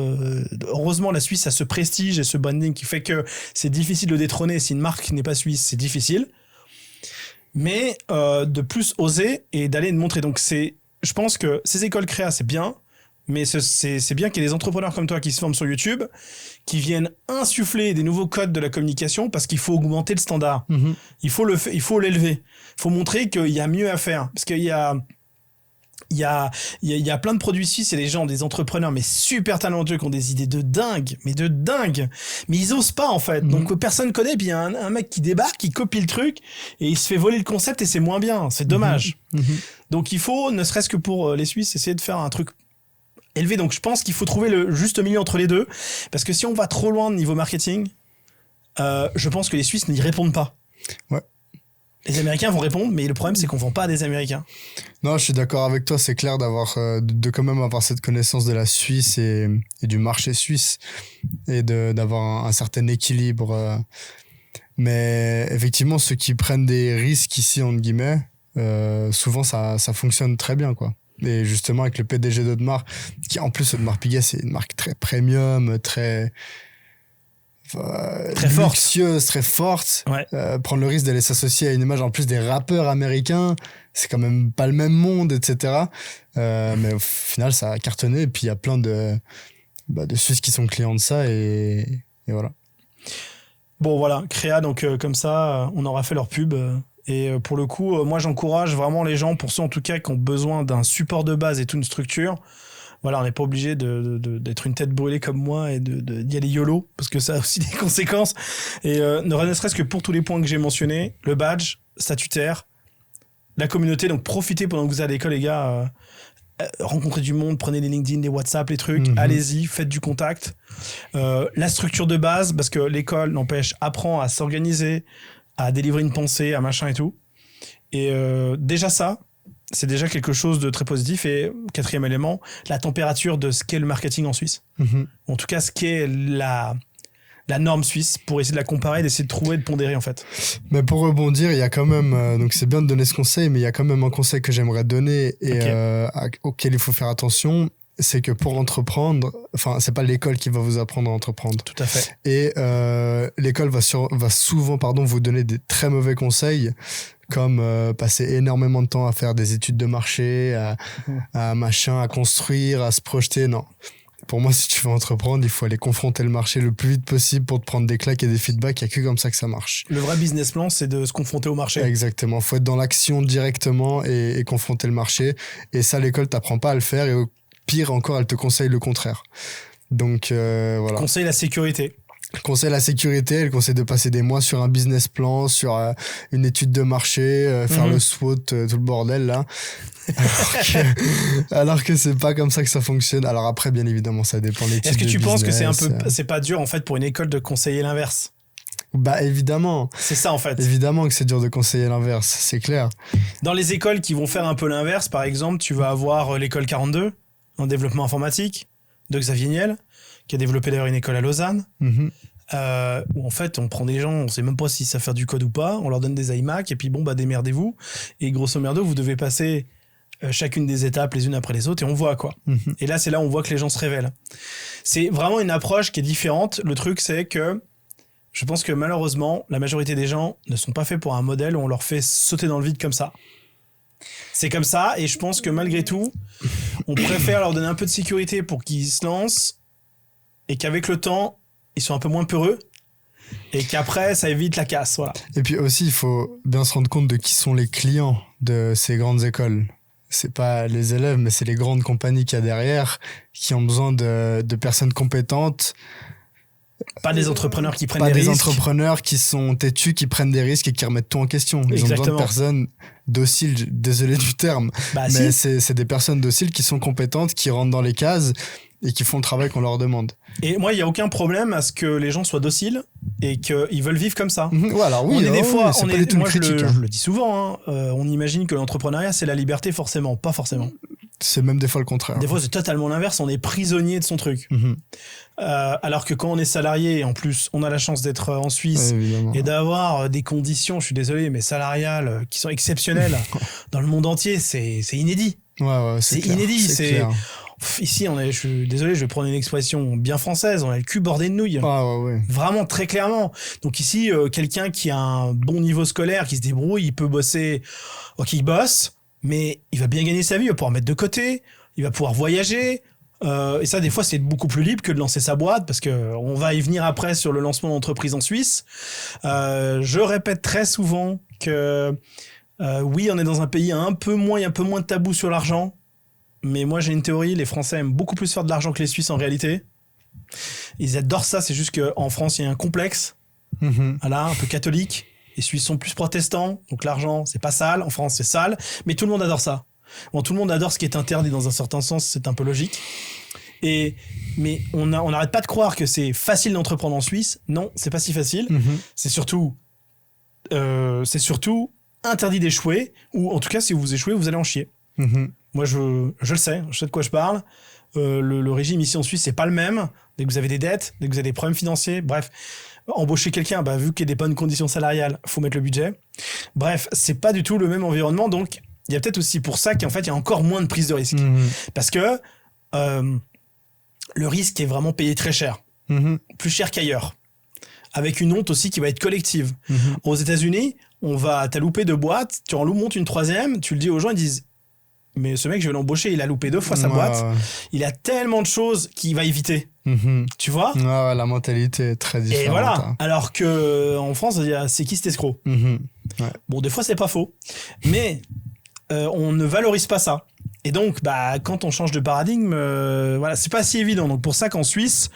Heureusement, la Suisse a ce prestige et ce branding qui fait que c'est difficile de détrôner. Si une marque n'est pas suisse, c'est difficile. Mais de plus oser et d'aller le montrer. Donc, je pense que ces écoles créa, c'est bien, mais c'est bien qu'il y ait des entrepreneurs comme toi qui se forment sur YouTube, qui viennent insuffler des nouveaux codes de la communication parce qu'il faut augmenter le standard. Il faut l'élever. Il faut montrer qu'il y a mieux à faire. Parce qu'il y a plein de produits suisses et des gens, des entrepreneurs, mais super talentueux, qui ont des idées de dingue. Mais ils osent pas, en fait. Donc, personne connaît, puis il y a un mec qui débarque, qui copie le truc, et il se fait voler le concept, et c'est moins bien. C'est dommage. Donc, il faut, ne serait-ce que pour les Suisses, essayer de faire un truc élevé. Donc, je pense qu'il faut trouver le juste milieu entre les deux. Parce que si on va trop loin de niveau marketing, je pense que les Suisses n'y répondent pas. Ouais. Les Américains vont répondre, mais le problème, c'est qu'on vend pas à des Américains. Non, je suis d'accord avec toi. C'est clair d'avoir, de quand même avoir cette connaissance de la Suisse et du marché suisse et d'avoir un certain équilibre. Mais effectivement, ceux qui prennent des risques ici, entre guillemets, souvent ça fonctionne très bien, quoi. Et justement, avec le PDG d'Audemars, qui en plus, Audemars Piguet, c'est une marque très premium, très luxueuse, très forte. Ouais. Prendre le risque d'aller s'associer à une image en plus des rappeurs américains, c'est quand même pas le même monde, etc. Mais au final, ça a cartonné. Et puis, il y a plein de Suisses qui sont clients de ça. Et voilà. Bon, voilà. Créa, donc comme ça, on aura fait leur pub. Et pour le coup, moi, j'encourage vraiment les gens, pour ceux en tout cas qui ont besoin d'un support de base et toute une structure. Voilà, on n'est pas obligé d'être une tête brûlée comme moi et d'y aller YOLO, parce que ça a aussi des conséquences. Et ne serait-ce que pour tous les points que j'ai mentionnés, le badge, statutaire, la communauté, donc profitez pendant que vous êtes à l'école, les gars, rencontrez du monde, prenez les LinkedIn, les WhatsApp, les trucs, allez-y, faites du contact. La structure de base, parce que l'école, n'empêche, apprend à s'organiser, à délivrer une pensée, à machin et tout. Et déjà ça, c'est déjà quelque chose de très positif. Et quatrième élément, la température de ce qu'est le marketing en Suisse. En tout cas, ce qu'est la norme suisse, pour essayer de la comparer, d'essayer de trouver, de pondérer en fait. Mais pour rebondir, il y a quand même, donc c'est bien de donner ce conseil, mais il y a quand même un conseil que j'aimerais donner et auquel il faut faire attention. C'est que pour entreprendre, enfin, c'est pas l'école qui va vous apprendre à entreprendre. Tout à fait. Et l'école va souvent vous donner des très mauvais conseils, comme passer énormément de temps à faire des études de marché, à construire, à se projeter. Non. Pour moi, si tu veux entreprendre, il faut aller confronter le marché le plus vite possible pour te prendre des claques et des feedbacks. Il n'y a que comme ça que ça marche. Le vrai business plan, c'est de se confronter au marché. Exactement. Il faut être dans l'action directement et confronter le marché. Et ça, l'école t'apprend pas à le faire. Et pire encore, elle te conseille le contraire. Donc, voilà. Conseille la sécurité. Elle conseille la sécurité, elle conseille de passer des mois sur un business plan, sur une étude de marché, faire le SWOT, tout le bordel là. Alors que c'est pas comme ça que ça fonctionne. Alors après, bien évidemment, ça dépend des types de business. Est-ce que tu penses que c'est pas dur en fait pour une école de conseiller l'inverse? Bah évidemment. C'est ça en fait. Évidemment que c'est dur de conseiller l'inverse, c'est clair. Dans les écoles qui vont faire un peu l'inverse, par exemple, tu vas avoir l'école 42 en développement informatique de Xavier Niel, qui a développé d'ailleurs une école à Lausanne. où en fait, on prend des gens, on sait même pas s'ils savent faire du code ou pas, on leur donne des iMac, et puis bon, bah, démerdez-vous. Et grosso merdo, vous devez passer chacune des étapes les unes après les autres, et on voit, quoi. Et là, c'est là où on voit que les gens se révèlent. C'est vraiment une approche qui est différente. Le truc, c'est que je pense que malheureusement, la majorité des gens ne sont pas faits pour un modèle où on leur fait sauter dans le vide comme ça. C'est comme ça, et je pense que malgré tout, on préfère leur donner un peu de sécurité pour qu'ils se lancent, et qu'avec le temps, ils sont un peu moins peureux, et qu'après, ça évite la casse, voilà. Et puis aussi, il faut bien se rendre compte de qui sont les clients de ces grandes écoles. C'est pas les élèves, mais c'est les grandes compagnies qu'il y a derrière qui ont besoin de personnes compétentes. Pas des entrepreneurs qui prennent pas des risques. Pas des entrepreneurs qui sont têtus, qui prennent des risques et qui remettent tout en question. Ils ont besoin de personnes dociles, désolé du terme, mais c'est des personnes dociles qui sont compétentes, qui rentrent dans les cases et qui font le travail qu'on leur demande. Et moi, il n'y a aucun problème à ce que les gens soient dociles et qu'ils veulent vivre comme ça. Ouais, alors oui, on est des fois, c'est pas du tout une critique. Je le dis souvent, hein, on imagine que l'entrepreneuriat, c'est la liberté, forcément. Pas forcément. C'est même des fois le contraire. Des fois, c'est totalement l'inverse. On est prisonnier de son truc. Alors que quand on est salarié, en plus, on a la chance d'être en Suisse et d'avoir des conditions, je suis désolé, mais salariales qui sont exceptionnelles dans le monde entier, c'est inédit. Ouais, c'est clair, inédit. C'est ici, je suis désolé, je vais prendre une expression bien française, on a le cul bordé de nouilles. Ouais. Vraiment, très clairement. Donc ici, quelqu'un qui a un bon niveau scolaire, qui se débrouille, il peut bosser, ok, il bosse, mais il va bien gagner sa vie, il va pouvoir mettre de côté, il va pouvoir voyager. Et ça, des fois, c'est beaucoup plus libre que de lancer sa boîte, parce que on va y venir après sur le lancement d'entreprise en Suisse. Je répète très souvent que oui, on est dans un pays il y a un peu moins de tabou sur l'argent. Mais moi, j'ai une théorie, les Français aiment beaucoup plus faire de l'argent que les Suisses en réalité. Ils adorent ça, c'est juste qu'en France, il y a un complexe, voilà, un peu catholique. Les Suisses sont plus protestants, donc l'argent, c'est pas sale. En France, c'est sale, mais tout le monde adore ça. Bon, tout le monde adore ce qui est interdit dans un certain sens, c'est un peu logique. Mais on n'arrête pas de croire que c'est facile d'entreprendre en Suisse. Non, c'est pas si facile. C'est surtout interdit d'échouer, ou en tout cas, si vous échouez, vous allez en chier. Moi, je le sais, je sais de quoi je parle. Le régime ici en Suisse, c'est pas le même. Dès que vous avez des dettes, dès que vous avez des problèmes financiers, bref, embaucher quelqu'un, vu qu'il y a des bonnes conditions salariales, faut mettre le budget. Bref, c'est pas du tout le même environnement, donc il y a peut-être aussi pour ça qu'en fait, il y a encore moins de prise de risque. Parce que le risque est vraiment payé très cher. Plus cher qu'ailleurs. Avec une honte aussi qui va être collective. Aux États-Unis, t'as loupé 2 boîtes, tu en montes une 3e, tu le dis aux gens, ils disent mais ce mec, je vais l'embaucher, il a loupé 2 fois sa boîte. Il a tellement de choses qu'il va éviter. Tu vois ? La mentalité est très différente. Et voilà. Alors qu'en France, on dit, c'est qui cet escroc ? Bon, des fois, c'est pas faux. Mais on ne valorise pas ça. Et donc, quand on change de paradigme, voilà, c'est pas si évident. Donc, c'est pour ça qu'en Suisse,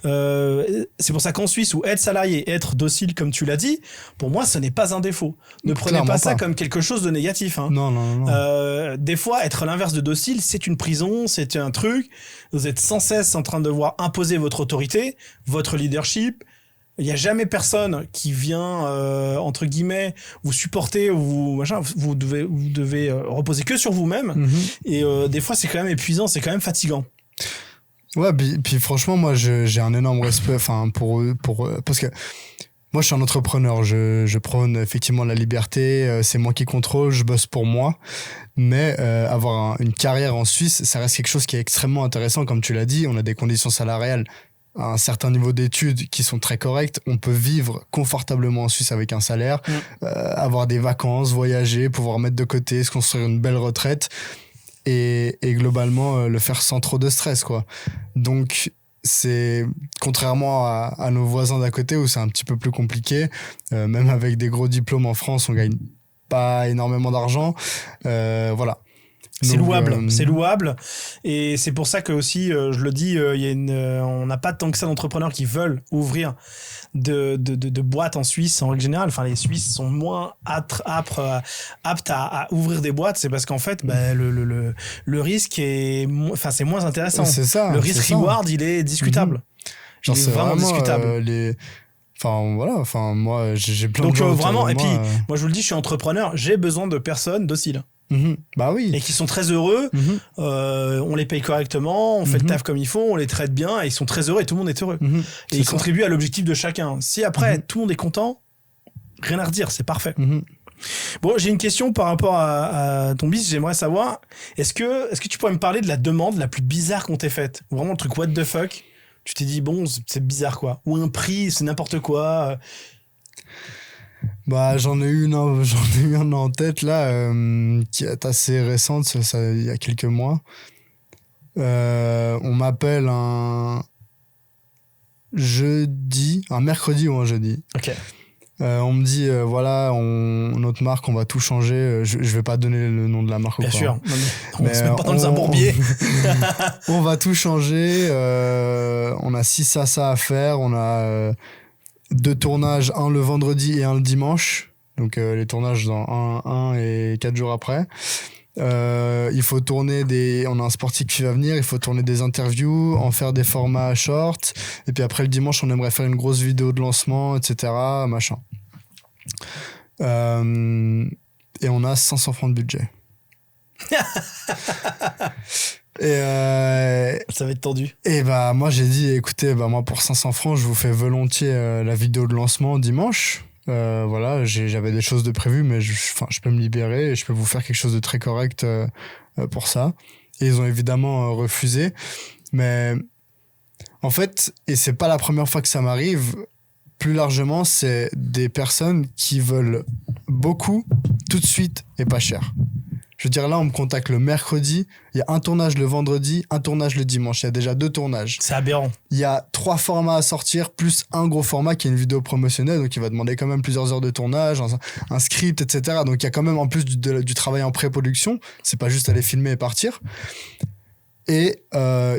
où être salarié, être docile, comme tu l'as dit, pour moi, ce n'est pas un défaut. Ne prenez pas ça comme quelque chose de négatif. Hein. Non. Des fois, être l'inverse de docile, c'est une prison, c'est un truc. Vous êtes sans cesse en train de devoir imposer votre autorité, votre leadership. Il n'y a jamais personne qui vient, entre guillemets, vous supporter, vous devez reposer que sur vous-même. Et des fois, c'est quand même épuisant, c'est quand même fatigant. Ouais, puis franchement, moi, j'ai un énorme respect pour parce que moi, je suis un entrepreneur. Je prône effectivement la liberté. C'est moi qui contrôle, je bosse pour moi. Mais avoir une carrière en Suisse, ça reste quelque chose qui est extrêmement intéressant. Comme tu l'as dit, on a des conditions salariales à un certain niveau d'études qui sont très correctes. On peut vivre confortablement en Suisse avec un salaire, avoir des vacances, voyager, pouvoir mettre de côté, se construire une belle retraite et globalement le faire sans trop de stress, quoi. Donc, c'est contrairement à nos voisins d'à côté où c'est un petit peu plus compliqué, même avec des gros diplômes en France, on gagne pas énormément d'argent. Voilà. C'est louable, c'est louable. Et c'est pour ça que aussi, je le dis, on n'a pas tant que ça d'entrepreneurs qui veulent ouvrir de boîtes en Suisse en règle générale. Enfin, les Suisses sont moins aptes à ouvrir des boîtes. C'est parce qu'en fait, le risque est, c'est moins intéressant. C'est ça. Le risque reward, il est discutable. Genre, il est vraiment discutable. Moi, j'ai plein donc, de gens vraiment, moi, puis, moi, je vous le dis, je suis entrepreneur, j'ai besoin de personnes dociles. Bah oui. Et qui sont très heureux. On les paye correctement, on fait le taf comme il faut, on les traite bien, et ils sont très heureux et tout le monde est heureux. Et ils contribuent à l'objectif de chacun. Si après tout le monde est content, rien à redire, c'est parfait. Bon, j'ai une question par rapport à ton business. J'aimerais savoir, est-ce que tu pourrais me parler de la demande la plus bizarre qu'on t'ait faite? Vraiment le truc what the fuck. Tu t'es dit, bon, c'est bizarre quoi. Ou un prix, c'est n'importe quoi. Bah, j'en ai eu une en tête là, qui est assez récente, ça, il y a quelques mois. On m'appelle un mercredi ou un jeudi. Ok. On me dit, voilà, notre marque, on va tout changer. Je vais pas donner le nom de la marque. Bien sûr. Hein. On se met pas dans un bourbier. On va tout changer. On a ça à faire. On a 2 tournages, un le vendredi et un le dimanche. Donc, les tournages dans 1 et 4 jours après. Il faut tourner on a un sportif qui va venir, il faut tourner des interviews, en faire des formats short, et puis après le dimanche on aimerait faire une grosse vidéo de lancement, etc., machin. Et on a 500 francs de budget. Et ça va être tendu. Et bah moi j'ai dit, écoutez, bah moi pour 500 francs je vous fais volontiers la vidéo de lancement dimanche. Voilà, j'avais des choses de prévues, mais je peux me libérer et je peux vous faire quelque chose de très correct pour ça. Et ils ont évidemment refusé. Mais en fait, et c'est pas la première fois que ça m'arrive, plus largement, c'est des personnes qui veulent beaucoup, tout de suite et pas cher. Je veux dire, là, on me contacte le mercredi, il y a un tournage le vendredi, un tournage le dimanche. Il y a déjà 2 tournages. C'est aberrant. Il y a 3 formats à sortir, plus un gros format qui est une vidéo promotionnelle, donc il va demander quand même plusieurs heures de tournage, un script, etc. Donc il y a quand même en plus du travail en pré-production. C'est pas juste aller filmer et partir. Et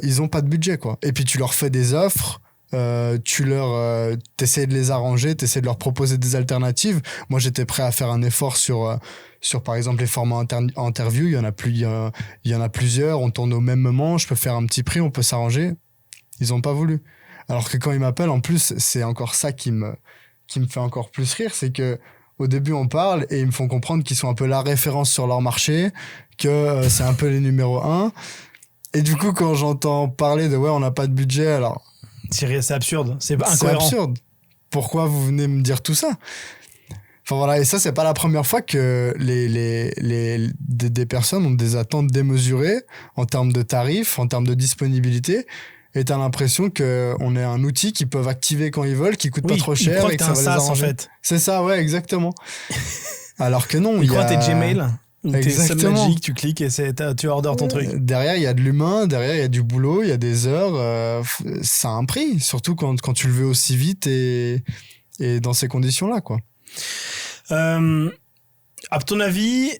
ils ont pas de budget, quoi. Et puis tu leur fais des offres, t'essayes de les arranger, t'essayes de leur proposer des alternatives. Moi, j'étais prêt à faire un effort sur par exemple les formats interview. Il y en a plusieurs, on tourne au même moment, je peux faire un petit prix, on peut s'arranger. Ils ont pas voulu. Alors que quand ils m'appellent, en plus, c'est encore ça qui me fait encore plus rire, c'est que au début on parle et ils me font comprendre qu'ils sont un peu la référence sur leur marché, que c'est un peu les numéros 1. Et du coup, quand j'entends parler de ouais, on n'a pas de budget, alors c'est absurde, c'est incohérent. C'est absurde. Pourquoi vous venez me dire tout ça? Enfin voilà, et ça, c'est pas la première fois que des personnes ont des attentes démesurées en termes de tarifs, en termes de disponibilité. Et t'as l'impression qu'on est un outil qu'ils peuvent activer quand ils veulent, qui coûte pas trop cher et que ça va les arranger. En fait. C'est ça, ouais, exactement. Alors que non, ils croient que t'es Gmail. Ou t'es Somme Magique, tu cliques et tu orders ton truc. Derrière, il y a de l'humain, derrière, il y a du boulot, il y a des heures. Ça a un prix, surtout quand tu le veux aussi vite et dans ces conditions-là, quoi. À ton avis,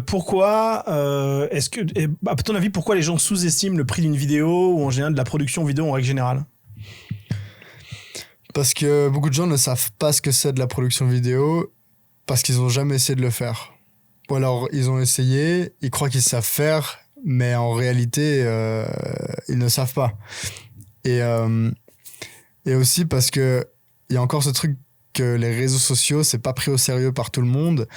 pourquoi les gens sous-estiment le prix d'une vidéo ou en général de la production vidéo en règle générale? Parce que beaucoup de gens ne savent pas ce que c'est de la production vidéo parce qu'ils n'ont jamais essayé de le faire. Ou alors, ils ont essayé, ils croient qu'ils savent faire, mais en réalité, ils ne savent pas. Et aussi parce que il y a encore ce truc que les réseaux sociaux, c'est pas pris au sérieux par tout le monde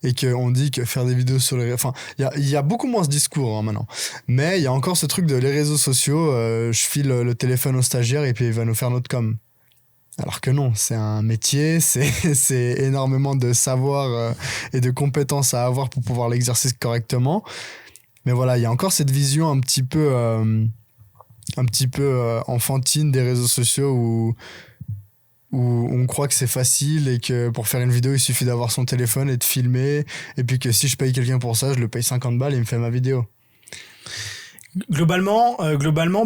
et qu'on dit que faire des vidéos sur les réseaux... Enfin, il y a beaucoup moins ce discours maintenant. Mais il y a encore ce truc de les réseaux sociaux, je file le téléphone au stagiaire et puis il va nous faire notre com. Alors que non, c'est un métier, c'est énormément de savoir et de compétences à avoir pour pouvoir l'exercer correctement. Mais voilà, il y a encore cette vision un petit peu enfantine des réseaux sociaux où on croit que c'est facile et que pour faire une vidéo, il suffit d'avoir son téléphone et de filmer. Et puis que si je paye quelqu'un pour ça, je le paye 50 balles et il me fait ma vidéo. Globalement,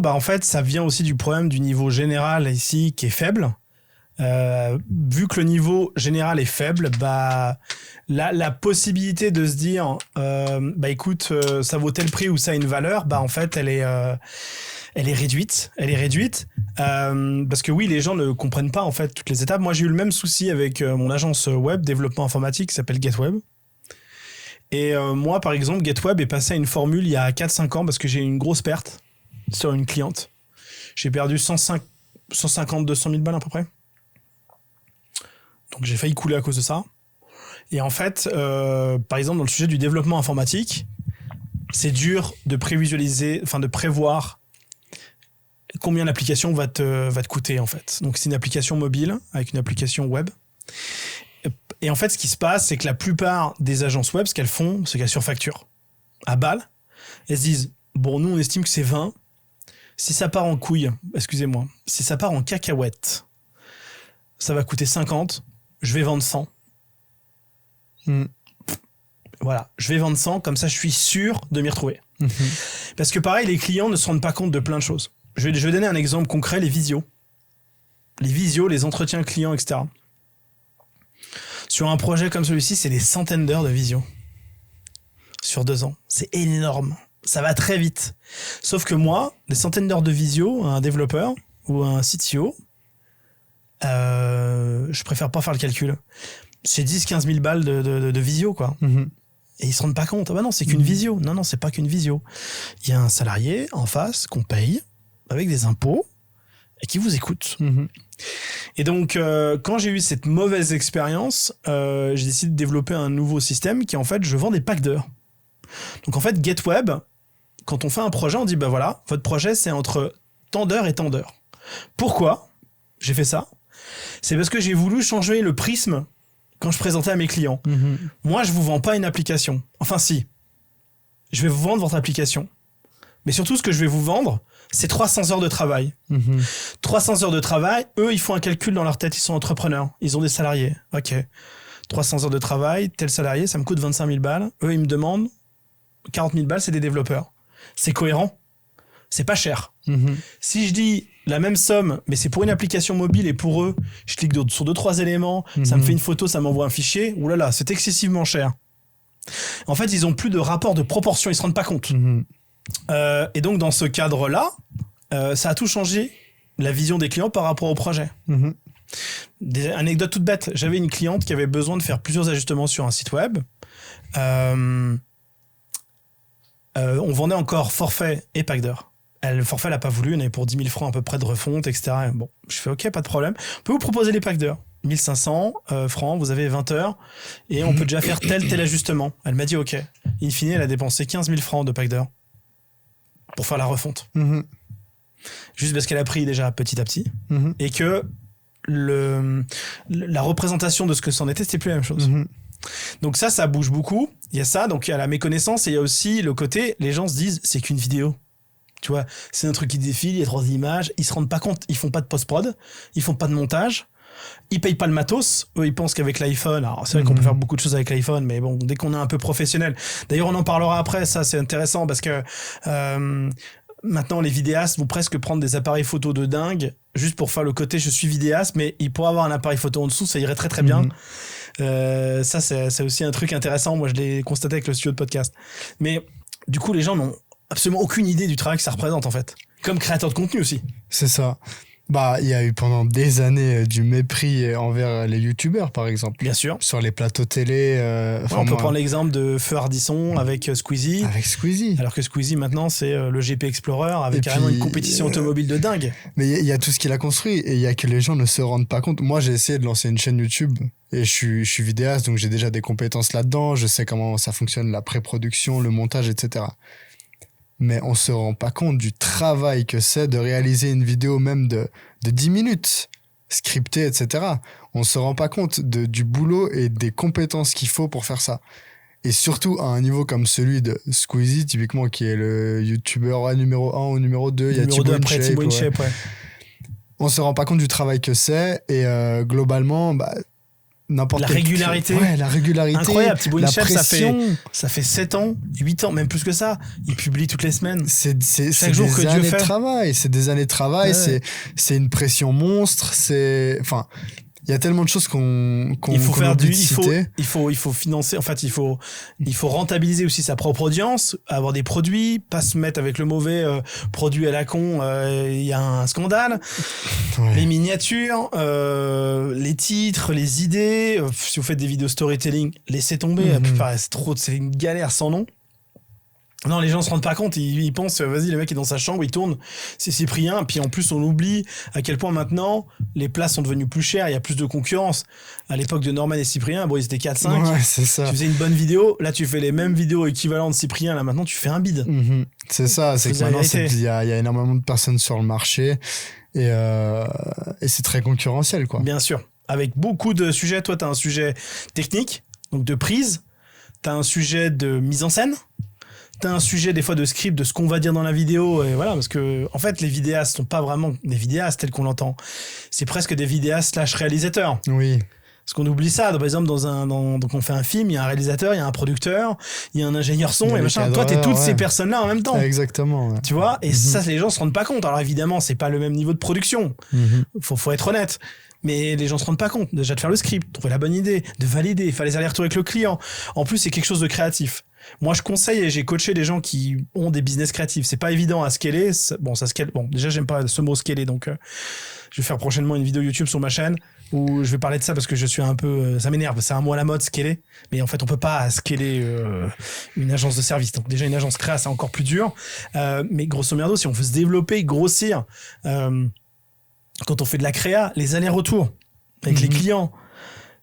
bah en fait, ça vient aussi du problème du niveau général ici qui est faible. Vu que le niveau général est faible, bah la possibilité de se dire bah écoute, ça vaut tel prix ou ça a une valeur, bah en fait elle est réduite. Parce que oui, les gens ne comprennent pas en fait toutes les étapes. Moi j'ai eu le même souci avec mon agence web développement informatique qui s'appelle GetWeb. Et moi par exemple GetWeb est passé à une formule il y a 4-5 ans parce que j'ai eu une grosse perte sur une cliente. J'ai perdu 150-200 000 balles à peu près. Donc j'ai failli couler à cause de ça. Et en fait, par exemple, dans le sujet du développement informatique, c'est dur de prévisualiser, enfin de prévoir combien l'application va te coûter en fait. Donc c'est une application mobile avec une application web. Et en fait, ce qui se passe, c'est que la plupart des agences web, ce qu'elles font, c'est qu'elles surfacturent à balle. Elles se disent, bon, nous on estime que c'est 20. Si ça part en couille, excusez-moi, si ça part en cacahuète, ça va coûter 50. Je vais vendre 100. Voilà, je vais vendre 100, comme ça je suis sûr de m'y retrouver. Parce que pareil, les clients ne se rendent pas compte de plein de choses. Je vais donner un exemple concret, les visios. Les visios, les entretiens clients, etc. Sur un projet comme celui-ci, c'est des centaines d'heures de visio. Sur 2 ans. C'est énorme. Ça va très vite. Sauf que moi, des centaines d'heures de visio, un développeur ou un CTO, je préfère pas faire le calcul. C'est 10-15 000 balles de visio, quoi. Et ils se rendent pas compte. Ah bah non, c'est qu'une visio. Non, c'est pas qu'une visio. Il y a un salarié en face qu'on paye avec des impôts et qui vous écoute. Et donc, quand j'ai eu cette mauvaise expérience, j'ai décidé de développer un nouveau système qui, en fait, je vends des packs d'heures. Donc, en fait, GetWeb, quand on fait un projet, on dit, bah voilà, votre projet, c'est entre tant d'heures et tant d'heures. Pourquoi j'ai fait ça? C'est parce que j'ai voulu changer le prisme quand je présentais à mes clients. Moi, je vous vends pas une application. Enfin, si. Je vais vous vendre votre application. Mais surtout, ce que je vais vous vendre, c'est 300 heures de travail. 300 heures de travail, eux, ils font un calcul dans leur tête. Ils sont entrepreneurs. Ils ont des salariés. OK. 300 heures de travail, tel salarié, ça me coûte 25 000 balles. Eux, ils me demandent 40 000 balles, c'est des développeurs. C'est cohérent. C'est pas cher. Si je dis la même somme, mais c'est pour une application mobile et pour eux, je clique sur 2-3 éléments, ça me fait une photo, ça m'envoie un fichier, oulala, c'est excessivement cher. En fait, ils ont plus de rapport de proportion, ils se rendent pas compte. Et donc, dans ce cadre-là, ça a tout changé, la vision des clients par rapport au projet. Des anecdotes toutes bêtes. J'avais une cliente qui avait besoin de faire plusieurs ajustements sur un site web. On vendait encore forfait et pack d'heures. Le forfait, elle n'a pas voulu. On avait pour 10 000 francs à peu près de refonte, etc. Bon, je fais OK, pas de problème. On peut vous proposer les packs d'heures. 1500 francs, vous avez 20 heures et on peut déjà faire tel ajustement. Elle m'a dit OK. In fine, elle a dépensé 15 000 francs de pack d'heures pour faire la refonte. Juste parce qu'elle a pris déjà petit à petit et que la représentation de ce que c'en était, c'était plus la même chose. Donc ça bouge beaucoup. Il y a ça, donc il y a la méconnaissance et il y a aussi le côté, les gens se disent, c'est qu'une vidéo. Tu vois, c'est un truc qui défile, il y a 3 images, ils se rendent pas compte, ils font pas de post-prod, ils font pas de montage, ils payent pas le matos, eux ils pensent qu'avec l'iPhone, alors c'est vrai qu'on peut faire beaucoup de choses avec l'iPhone, mais bon, dès qu'on est un peu professionnel, d'ailleurs on en parlera après, ça c'est intéressant parce que maintenant les vidéastes vont presque prendre des appareils photo de dingue, juste pour faire le côté je suis vidéaste, mais il pourrait avoir un appareil photo en dessous, ça irait très très bien. Ça c'est aussi un truc intéressant, moi je l'ai constaté avec le studio de podcast. Mais du coup les gens n'ont absolument aucune idée du travail que ça représente en fait, comme créateur de contenu aussi. C'est ça. Bah, il y a eu pendant des années du mépris envers les youtubeurs, par exemple. Bien sûr. Sur les plateaux télé. On peut prendre l'exemple de Feu Ardisson avec Squeezie. Avec Squeezie. Alors que Squeezie, maintenant, c'est le GP Explorer avec carrément une compétition automobile de dingue. Mais il y a tout ce qu'il a construit et il y a que les gens ne se rendent pas compte. Moi, j'ai essayé de lancer une chaîne YouTube et je suis vidéaste, donc j'ai déjà des compétences là-dedans. Je sais comment ça fonctionne, la pré-production, le montage, etc. Mais on se rend pas compte du travail que c'est de réaliser une vidéo même de 10 minutes, scriptée, etc. On se rend pas compte du boulot et des compétences qu'il faut pour faire ça. Et surtout à un niveau comme celui de Squeezie, typiquement, qui est le youtubeur numéro 1 ou numéro 2. Il y a Thibaut InShape. Ouais. On se rend pas compte du travail que c'est. Et globalement, la régularité. Ouais, la régularité. Incroyable. Thibaut InShape, ça fait 7 ans, 8 ans, même plus que ça. Il publie toutes les semaines. C'est des années de travail. C'est des années de travail. Ouais. C'est une pression monstre. Enfin, il y a tellement de choses qu'on il faut financer. En fait, il faut rentabiliser aussi sa propre audience, avoir des produits, pas se mettre avec le mauvais produit à la con. Il y a un scandale. Ouais. Les miniatures, les titres, les idées. Si vous faites des vidéos storytelling, laissez tomber. La plupart, c'est une galère sans nom. Non, les gens se rendent pas compte, ils pensent, vas-y, le mec est dans sa chambre, il tourne, c'est Cyprien, puis en plus on oublie à quel point maintenant les places sont devenues plus chères, il y a plus de concurrence. À l'époque de Norman et Cyprien, bon, ils étaient 4-5, Ouais, c'est ça. tu faisais une bonne vidéo, là tu fais les mêmes vidéos équivalentes de Cyprien, là maintenant tu fais un bide. C'est ça, c'est que maintenant il y a énormément de personnes sur le marché et c'est très concurrentiel, quoi. Bien sûr, avec beaucoup de sujets, toi t'as un sujet technique, donc de prise, t'as un sujet de mise en scène, t'as un sujet des fois de script, de ce qu'on va dire dans la vidéo, et voilà, parce que en fait les vidéastes sont pas vraiment des vidéastes tels qu'on l'entend, c'est presque des vidéastes / réalisateurs. Oui. Parce qu'on oublie ça, par exemple donc on fait un film, il y a un réalisateur, il y a un producteur, il y a un ingénieur son et machin. Toi t'es toutes ces personnes là en même temps. Exactement. Ouais. Tu vois, et ça les gens se rendent pas compte. Alors évidemment c'est pas le même niveau de production, faut être honnête. Mais les gens se rendent pas compte déjà de faire le script, trouver la bonne idée, de valider, faire les allers-retours avec le client. En plus c'est quelque chose de créatif. Moi, je conseille et j'ai coaché des gens qui ont des business créatifs. C'est pas évident à scaler. Bon, ça scale. Bon, déjà, j'aime pas ce mot scaler, donc je vais faire prochainement une vidéo YouTube sur ma chaîne où je vais parler de ça parce que je suis un peu. Ça m'énerve. C'est un mot à la mode, scaler. Mais en fait, on peut pas scaler une agence de service. Donc déjà, une agence créa, c'est encore plus dur. Mais grosso merdo, si on veut se développer, grossir, quand on fait de la créa, les allers-retours avec les clients,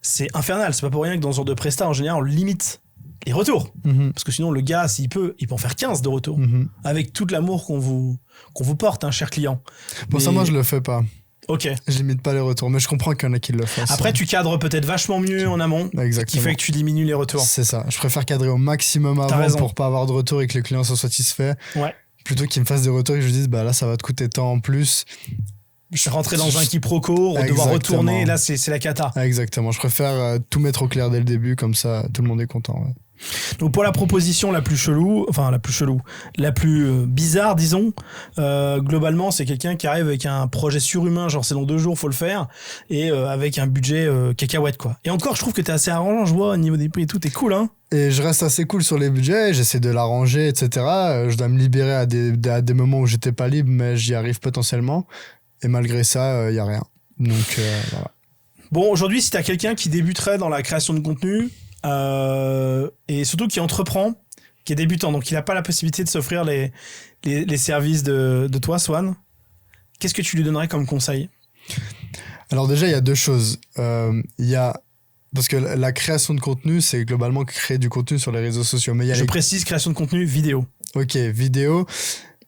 c'est infernal. C'est pas pour rien que dans ce genre de presta, en général, on limite les retours. Parce que sinon, le gars, s'il peut, il peut en faire 15 de retours. Avec tout l'amour qu'on vous porte, cher client. Pour ça, moi, je le fais pas. Ok. Je limite pas les retours, mais je comprends qu'il y en a qui le font. Après, tu cadres peut-être vachement mieux en amont. Exactement. Qui fait que tu diminues les retours. C'est ça. Je préfère cadrer au maximum avant pour pas avoir de retour et que le client soit satisfait. Ouais. Plutôt qu'il me fasse des retours et que je lui dise, bah là, ça va te coûter tant en plus. Rentrer dans un quiproquo, devoir retourner, là, c'est la cata. Exactement. Je préfère tout mettre au clair dès le début, comme ça, tout le monde est content. Ouais. Donc pour la proposition la plus chelou, la plus bizarre, disons, globalement, c'est quelqu'un qui arrive avec un projet surhumain, genre c'est dans 2 jours, faut le faire, et avec un budget cacahuète, quoi. Et encore, je trouve que t'es assez arrangeant, je vois, au niveau des prix et tout, t'es cool, hein. Et je reste assez cool sur les budgets, j'essaie de l'arranger, etc. Je dois me libérer à des moments où j'étais pas libre, mais j'y arrive potentiellement. Et malgré ça, y a rien. Donc, voilà. Bon, aujourd'hui, si t'as quelqu'un qui débuterait dans la création de contenu, et surtout qui entreprend, qui est débutant, donc il n'a pas la possibilité de s'offrir les services de toi, Swan, qu'est-ce que tu lui donnerais comme conseil? Alors déjà, il y a 2 choses. Parce que la création de contenu, c'est globalement créer du contenu sur les réseaux sociaux. Mais je précise, création de contenu vidéo. Ok, vidéo.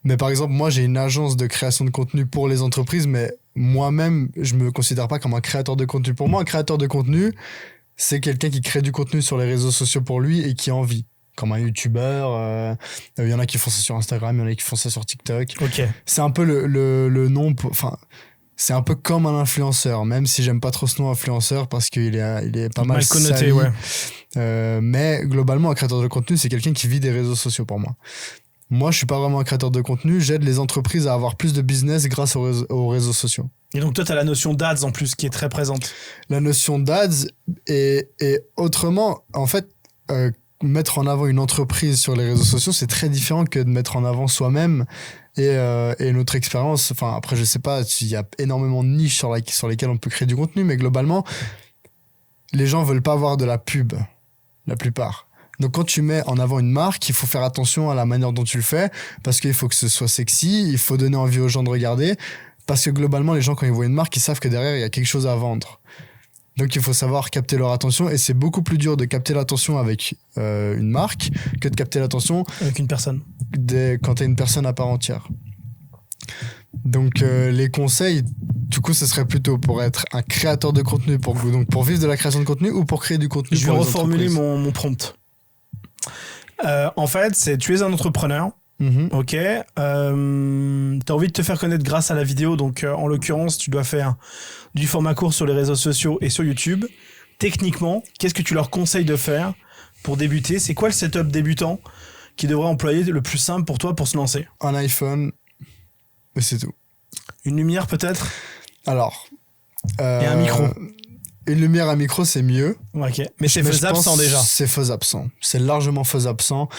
Mais par exemple, moi, j'ai une agence de création de contenu pour les entreprises, mais moi-même, je me considère pas comme un créateur de contenu. Pour moi, un créateur de contenu, c'est quelqu'un qui crée du contenu sur les réseaux sociaux pour lui et qui en vit. Comme un YouTuber. Il y en a qui font ça sur Instagram, il y en a qui font ça sur TikTok. Ok. C'est un peu le nom... Enfin, c'est un peu comme un influenceur, même si j'aime pas trop ce nom influenceur parce qu'il est pas mal connoté, sali. Ouais. Mais globalement, un créateur de contenu, c'est quelqu'un qui vit des réseaux sociaux pour moi. Moi, je suis pas vraiment un créateur de contenu. J'aide les entreprises à avoir plus de business grâce aux réseaux sociaux. Et donc, toi, tu as la notion d'ADS en plus qui est très présente. La notion d'ADS et autrement, en fait, mettre en avant une entreprise sur les réseaux sociaux, c'est très différent que de mettre en avant soi-même et notre expérience. Enfin, après, je sais pas, il y a énormément de niches sur lesquelles on peut créer du contenu, mais globalement, les gens veulent pas avoir de la pub, la plupart. Donc quand tu mets en avant une marque, il faut faire attention à la manière dont tu le fais, parce qu'il faut que ce soit sexy, il faut donner envie aux gens de regarder, parce que globalement, les gens, quand ils voient une marque, ils savent que derrière, il y a quelque chose à vendre. Donc il faut savoir capter leur attention, et c'est beaucoup plus dur de capter l'attention avec une marque que de capter l'attention avec une personne. Quand t'es une personne à part entière. Donc les conseils, du coup, ce serait plutôt pour être un créateur de contenu, pour vivre de la création de contenu ou pour créer du contenu. Je vais reformuler mon prompt. En fait, tu es un entrepreneur, ok, t'as envie de te faire connaître grâce à la vidéo, donc en l'occurrence, tu dois faire du format court sur les réseaux sociaux et sur YouTube. Techniquement, qu'est-ce que tu leur conseilles de faire pour débuter? C'est quoi le setup débutant qui devrait employer le plus simple pour toi pour se lancer? Un iPhone, mais c'est tout. Une lumière peut-être? Alors... et un micro? Une lumière à micro, c'est mieux. Ok, mais c'est faisable sans déjà. C'est faisable sans. C'est largement faisable sans.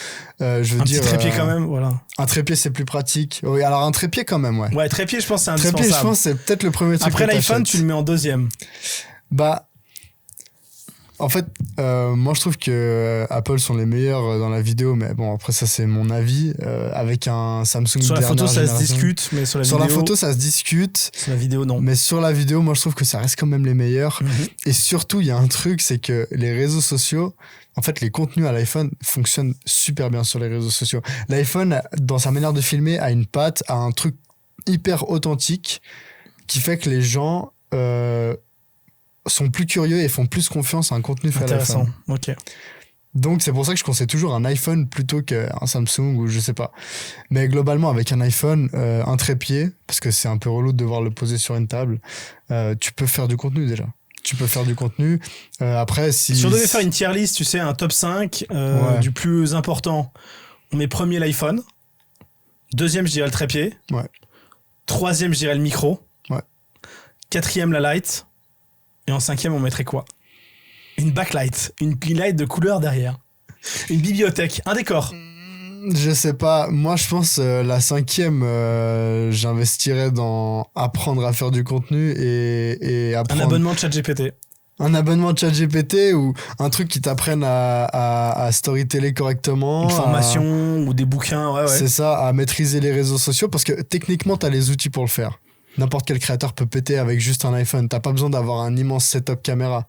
Un petit trépied quand même, voilà. Un trépied, c'est plus pratique. Oui, alors un trépied quand même, ouais. Ouais, trépied, je pense que c'est indispensable. Trépied, je pense que c'est peut-être le premier truc. Après l'iPhone, tu le mets en deuxième. Bah, En fait, moi je trouve que Apple sont les meilleurs dans la vidéo, mais bon, après ça c'est mon avis. Avec un Samsung Sur la photo, ça se génération. discute, mais sur la Sur vidéo. la photo, ça se discute. Sur la vidéo, non. Mais sur la vidéo, moi je trouve que ça reste quand même les meilleurs. Et surtout, il y a un truc, c'est que les réseaux sociaux, en fait, les contenus à l'iPhone fonctionnent super bien sur les réseaux sociaux. L'iPhone, dans sa manière de filmer, a une patte, a un truc hyper authentique qui fait que les gens sont plus curieux et font plus confiance à un contenu fait à Intéressant, l'iPhone. ok. Donc c'est pour ça que je conseille toujours un iPhone plutôt qu'un Samsung ou je sais pas. Mais globalement avec un iPhone, un trépied, parce que c'est un peu relou de devoir le poser sur une table, tu peux faire du contenu déjà. Tu peux faire du contenu. Après, Si on devait faire une tier list, tu sais, un top 5 du plus important, on met premier l'iPhone, deuxième je dirais le trépied, troisième je dirais le micro, quatrième la light, et en cinquième on mettrait quoi? Une backlight, une light de couleur derrière, une bibliothèque, un décor. Je sais pas, moi je pense la cinquième, j'investirais dans apprendre à faire du contenu et apprendre... Un abonnement de ChatGPT. Un abonnement de ChatGPT ou un truc qui t'apprenne à storyteller correctement. Une formation ou des bouquins, ouais. C'est ça, à maîtriser les réseaux sociaux parce que techniquement t'as les outils pour le faire. N'importe quel créateur peut péter avec juste un iPhone, t'as pas besoin d'avoir un immense setup caméra.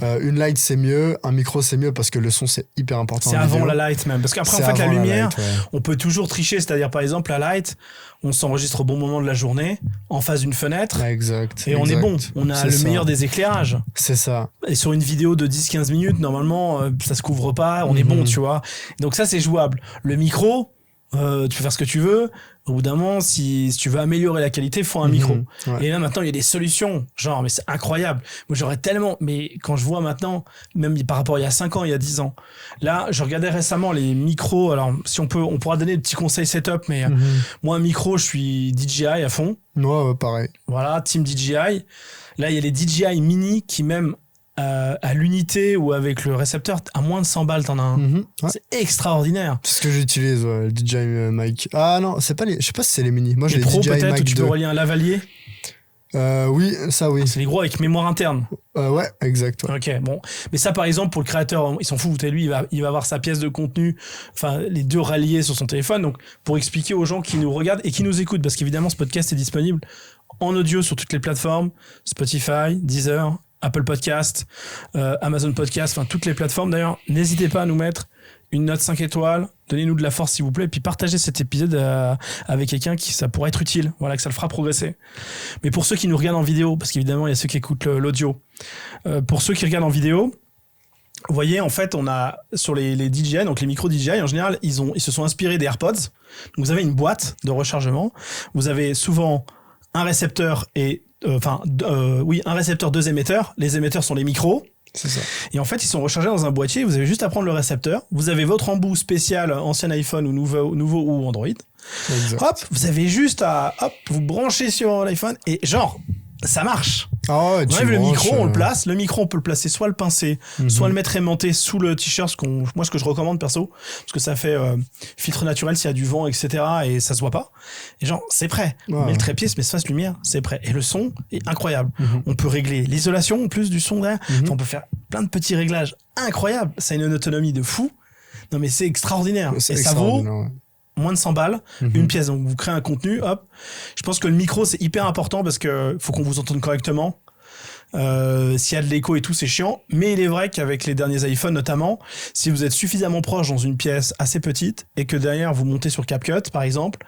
Une light c'est mieux, un micro c'est mieux parce que le son c'est hyper important. C'est avant la light même, parce qu'après en fait la lumière, on peut toujours tricher, c'est-à-dire par exemple la light, on s'enregistre au bon moment de la journée, en face d'une fenêtre, exact, et on est bon, on a le meilleur des éclairages. C'est ça. Et sur une vidéo de 10-15 minutes, normalement ça se couvre pas, on est bon, tu vois. Donc ça c'est jouable. Le micro, tu peux faire ce que tu veux. Au bout d'un moment, si tu veux améliorer la qualité, il faut un micro. Et là, maintenant, il y a des solutions. Genre, mais c'est incroyable. Moi, j'aurais tellement... Mais quand je vois maintenant, même par rapport à il y a 5 ans, il y a 10 ans, là, je regardais récemment les micros. Alors, si on pourra donner des petits conseils setup, mais moi, un micro, je suis DJI à fond. Ouais, pareil. Voilà, team DJI. Là, il y a les DJI Mini qui, même à l'unité ou avec le récepteur, à moins de 100 balles, t'en as un. C'est extraordinaire. C'est ce que j'utilise, le DJI Mic. Ah non, c'est pas les... Je sais pas si c'est les mini. Moi, j'ai les Pro DJI peut-être, Mic où tu 2. peux relier un lavalier. Oui, ça oui. C'est les gros avec mémoire interne. Ouais, exact. Ouais. Ok, bon. Mais ça, par exemple, pour le créateur, il s'en fout. Lui, il va avoir sa pièce de contenu, enfin, les deux ralliés sur son téléphone. Donc, pour expliquer aux gens qui nous regardent et qui nous écoutent, parce qu'évidemment, ce podcast est disponible en audio sur toutes les plateformes, Spotify, Deezer, Apple Podcast, Amazon Podcast, enfin, toutes les plateformes. D'ailleurs, n'hésitez pas à nous mettre une note 5 étoiles, donnez-nous de la force s'il vous plaît, et puis partagez cet épisode avec quelqu'un qui ça pourrait être utile, voilà, que ça le fera progresser. Mais pour ceux qui nous regardent en vidéo, parce qu'évidemment il y a ceux qui écoutent l'audio, pour ceux qui regardent en vidéo, vous voyez, en fait, on a sur les DJI, donc les micros DJI, en général, ils se sont inspirés des AirPods. Donc vous avez une boîte de rechargement, vous avez souvent un récepteur et un récepteur, 2 émetteurs. Les émetteurs sont les micros. C'est ça. Et en fait, ils sont rechargés dans un boîtier. Vous avez juste à prendre le récepteur. Vous avez votre embout spécial ancien iPhone ou nouveau ou Android. Exact. Hop, vous avez juste à vous brancher sur l'iPhone et genre ça marche. Ah ouais, on enlève le micro, on le place. Le micro, on peut le placer soit le pincer, soit le mettre aimanté sous le t-shirt. Moi, ce que je recommande perso, parce que ça fait filtre naturel s'il y a du vent, etc. Et ça se voit pas. Et genre, c'est prêt. On met le trépied, se met face lumière, c'est prêt. Et le son est incroyable. On peut régler l'isolation en plus du son derrière. Enfin, on peut faire plein de petits réglages incroyables. Ça a une autonomie de fou. Non, mais c'est extraordinaire. Et ça vaut moins de 100 balles, une pièce. Donc, vous créez un contenu, hop. Je pense que le micro, c'est hyper important parce que faut qu'on vous entende correctement. S'il y a de l'écho et tout, c'est chiant. Mais il est vrai qu'avec les derniers iPhones, notamment, si vous êtes suffisamment proche dans une pièce assez petite et que derrière, vous montez sur CapCut, par exemple,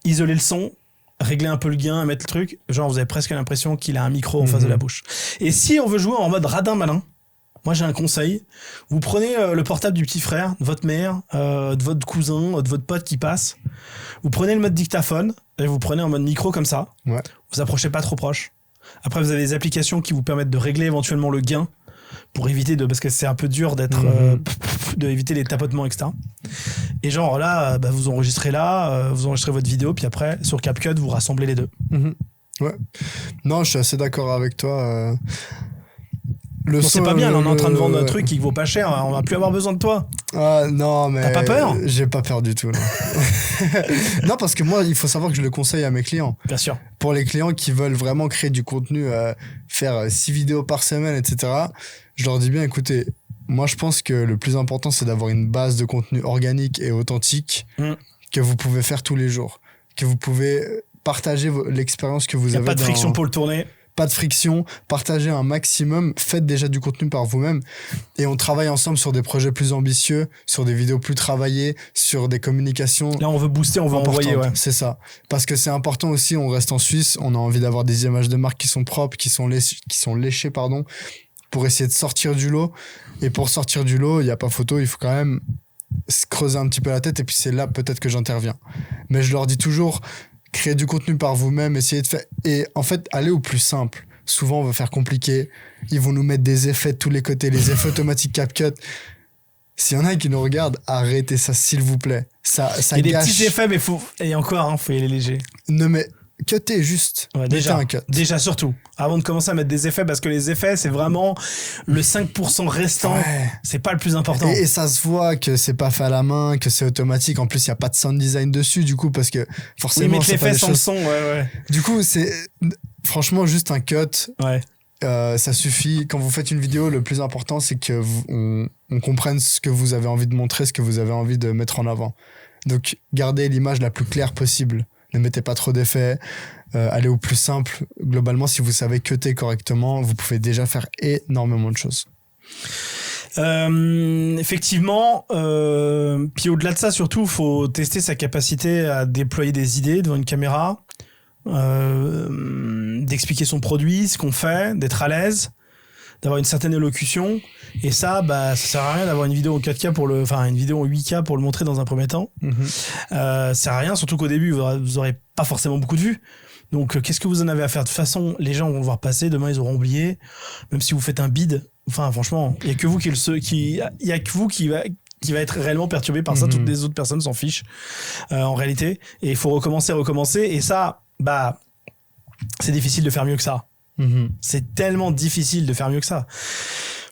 isoler le son, régler un peu le gain, mettre le truc, genre, vous avez presque l'impression qu'il a un micro en face de la bouche. Et si on veut jouer en mode radin malin, moi, j'ai un conseil. Vous prenez le portable du petit frère, de votre mère, de votre cousin, de votre pote qui passe. Vous prenez le mode dictaphone et vous prenez en mode micro comme ça. Ouais. Vous approchez pas trop proche. Après, vous avez des applications qui vous permettent de régler éventuellement le gain pour éviter parce que c'est un peu dur d'éviter les tapotements, etc. Et genre là, vous enregistrez vous enregistrez votre vidéo, puis après, sur CapCut, vous rassemblez les deux. Ouais. Non, je suis assez d'accord avec toi. Le Bon, son, c'est pas bien, là, on est en train de vendre un truc qui vaut pas cher, on va plus avoir besoin de toi. Ah non, mais... T'as pas peur? J'ai pas peur du tout, non. Non, parce que moi, il faut savoir que je le conseille à mes clients. Bien sûr. Pour les clients qui veulent vraiment créer du contenu, faire 6 vidéos par semaine, etc., je leur dis bien, écoutez, moi, je pense que le plus important, c'est d'avoir une base de contenu organique et authentique que vous pouvez faire tous les jours, que vous pouvez partager l'expérience que vous avez. Pas de friction pour le tourner. Pas de friction, partagez un maximum, faites déjà du contenu par vous-même et on travaille ensemble sur des projets plus ambitieux, sur des vidéos plus travaillées, sur des communications. Là, on veut booster, on veut envoyer, ouais. C'est ça. Parce que c'est important aussi, on reste en Suisse, on a envie d'avoir des images de marque qui sont propres, qui sont léchées, pardon, pour essayer de sortir du lot. Et pour sortir du lot, il n'y a pas photo, il faut quand même se creuser un petit peu la tête et puis c'est là peut-être que j'interviens. Mais je leur dis toujours, créer du contenu par vous-même, essayer de faire... Et en fait, aller au plus simple. Souvent, on va faire compliqué. Ils vont nous mettre des effets de tous les côtés, les effets automatiques CapCut. S'il y en a qui nous regardent, arrêtez ça, s'il vous plaît. Ça gâche. Il y a des petits effets, mais faut... Et encore, faut y aller léger. Ne mais cutter juste. Ouais, déjà surtout. Avant de commencer à mettre des effets, parce que les effets, c'est vraiment le 5% restant. Ouais. C'est pas le plus important. Et ça se voit que c'est pas fait à la main, que c'est automatique. En plus, il y a pas de sound design dessus, du coup, parce que forcément. Oui, mettre l'effet sans le son, ouais. Du coup, c'est franchement juste un cut. Ouais. Ça suffit. Quand vous faites une vidéo, le plus important, c'est que on comprenne ce que vous avez envie de montrer, ce que vous avez envie de mettre en avant. Donc, gardez l'image la plus claire possible. Ne mettez pas trop d'effets. Allez au plus simple. Globalement, si vous savez cutter correctement, vous pouvez déjà faire énormément de choses. Effectivement, puis au-delà de ça, surtout, il faut tester sa capacité à déployer des idées devant une caméra, d'expliquer son produit, ce qu'on fait, d'être à l'aise, d'avoir une certaine élocution. Et ça, ça sert à rien d'avoir une vidéo en 4K une vidéo en 8K pour le montrer dans un premier temps. Ça sert à rien, surtout qu'au début, vous aurez pas forcément beaucoup de vues. Donc, qu'est-ce que vous en avez à faire? De toute façon, les gens vont le voir passer, demain, ils auront oublié. Même si vous faites un bid, enfin, franchement, il y a que vous qui va être réellement perturbé par ça. Toutes les autres personnes s'en fichent, en réalité. Et il faut recommencer. Et ça, c'est difficile de faire mieux que ça. C'est tellement difficile de faire mieux que ça.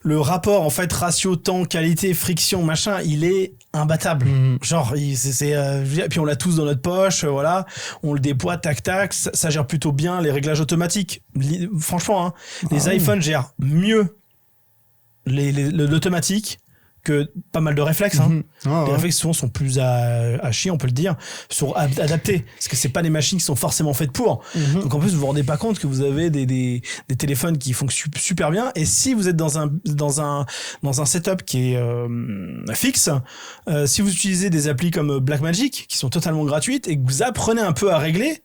Le rapport, en fait, ratio, temps, qualité, friction, machin, il est imbattable. Genre, puis on l'a tous dans notre poche, voilà. On le déploie, tac, tac. Ça gère plutôt bien les réglages automatiques. Franchement, hein, les iPhones gèrent mieux l'automatique que pas mal de réflexes. Les réflexes souvent sont plus à chier, on peut le dire, sont adaptés, parce que c'est pas des machines qui sont forcément faites pour. Donc en plus vous vous rendez pas compte que vous avez des téléphones qui fonctionnent super bien, et si vous êtes dans un setup qui est fixe, si vous utilisez des applis comme Blackmagic qui sont totalement gratuites et que vous apprenez un peu à régler,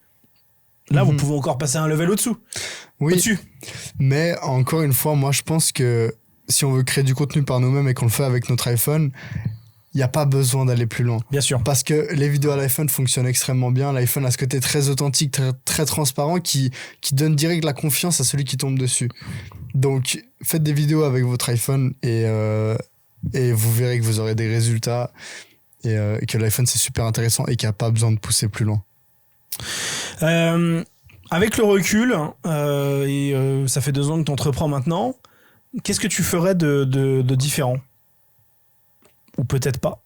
là vous pouvez encore passer un level au-dessous. Oui, au-dessus. Mais encore une fois, moi je pense que si on veut créer du contenu par nous-mêmes et qu'on le fait avec notre iPhone, il n'y a pas besoin d'aller plus loin. Bien sûr. Parce que les vidéos à l'iPhone fonctionnent extrêmement bien. L'iPhone a ce côté très authentique, très, très transparent qui donne direct la confiance à celui qui tombe dessus. Donc, faites des vidéos avec votre iPhone et vous verrez que vous aurez des résultats et que l'iPhone c'est super intéressant et qu'il n'y a pas besoin de pousser plus loin. Avec le recul, ça fait 2 ans que tu entreprends maintenant, qu'est-ce que tu ferais de différent? Ou peut-être pas?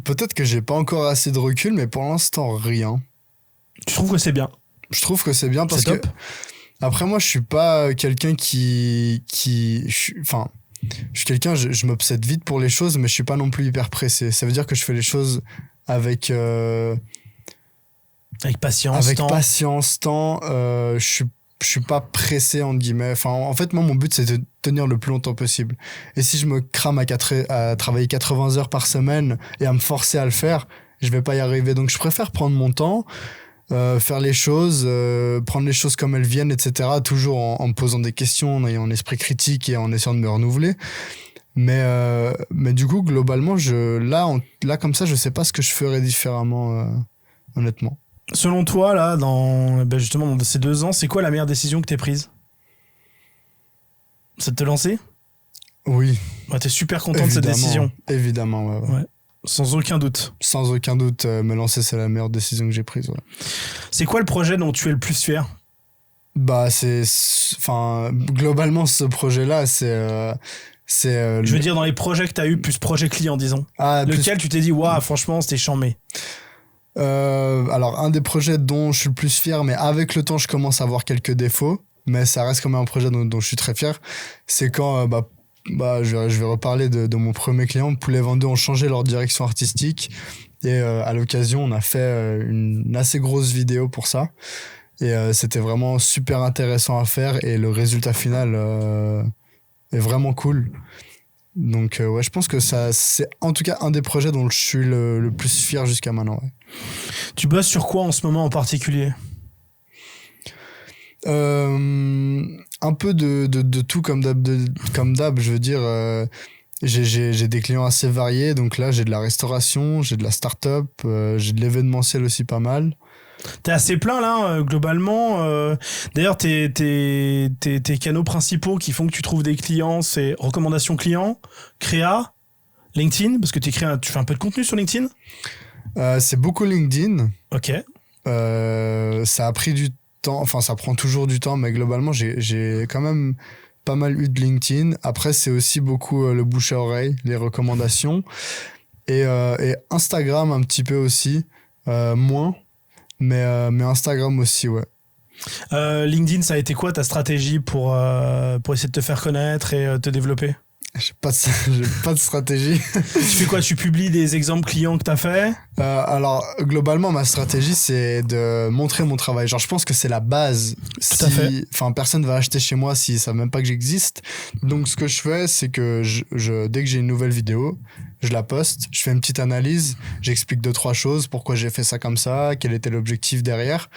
Peut-être que j'ai pas encore assez de recul, mais pour l'instant, rien. Tu trouves que c'est bien? Je trouve que c'est bien parce que... Après, moi, je suis pas quelqu'un je suis quelqu'un, je m'obsède vite pour les choses, mais je suis pas non plus hyper pressé. Ça veut dire que je fais les choses avec patience, temps. Je suis pas pressé, entre guillemets. Enfin, en fait, moi, mon but, c'est de tenir le plus longtemps possible. Et si je me crame à travailler 80 heures par semaine et à me forcer à le faire, je vais pas y arriver. Donc, je préfère prendre mon temps, faire les choses, prendre les choses comme elles viennent, etc. Toujours en me posant des questions, en ayant un esprit critique et en essayant de me renouveler. Mais du coup, globalement, là, comme ça, je sais pas ce que je ferais différemment, honnêtement. Selon toi, là, justement, dans ces 2 ans, c'est quoi la meilleure décision que t'aies prise? C'est de te lancer? Oui. Ouais, t'es super content de cette décision? Évidemment, ouais. Sans aucun doute. Sans aucun doute, me lancer, c'est la meilleure décision que j'ai prise, ouais. C'est quoi le projet dont tu es le plus fier? Bah, globalement, ce projet-là, je veux dire, dans les projets que t'as eu, plus projet client, disons. Lequel tu t'es dit, waouh, franchement, c'était chambé. Alors, un des projets dont je suis le plus fier, mais avec le temps, je commence à avoir quelques défauts, mais ça reste quand même un projet dont je suis très fier, c'est quand, je vais reparler de mon premier client. Poulet 22 ont changé leur direction artistique, et à l'occasion, on a fait une assez grosse vidéo pour ça. Et c'était vraiment super intéressant à faire, et le résultat final est vraiment cool. Donc ouais, je pense que ça, c'est en tout cas un des projets dont je suis le plus fier jusqu'à maintenant. Ouais. Tu bosses sur quoi en ce moment en particulier ? Un peu de tout comme d'hab, je veux dire. J'ai des clients assez variés, donc là j'ai de la restauration, j'ai de la start-up, j'ai de l'événementiel aussi pas mal. T'es assez plein là, globalement. D'ailleurs, tes canaux principaux qui font que tu trouves des clients, c'est recommandations clients, créa, LinkedIn, parce que tu fais un peu de contenu sur LinkedIn. C'est beaucoup LinkedIn. Ok. Ça a pris du temps, enfin ça prend toujours du temps, mais globalement j'ai quand même pas mal eu de LinkedIn. Après, c'est aussi beaucoup le bouche à oreille, les recommandations, et Instagram un petit peu aussi, moins. Mais Instagram aussi, ouais. LinkedIn, ça a été quoi ta stratégie pour essayer de te faire connaître et te développer ? J'ai pas de stratégie. Tu fais quoi ? Tu publies des exemples clients que t'as fait ? Alors, globalement, ma stratégie, c'est de montrer mon travail. Genre, je pense que c'est la base. Tout à fait. Enfin, personne va acheter chez moi s'ils savent même pas que j'existe. Donc, ce que je fais, c'est que dès que j'ai une nouvelle vidéo, je la poste, je fais une petite analyse, j'explique 2-3 choses, pourquoi j'ai fait ça comme ça, quel était l'objectif derrière.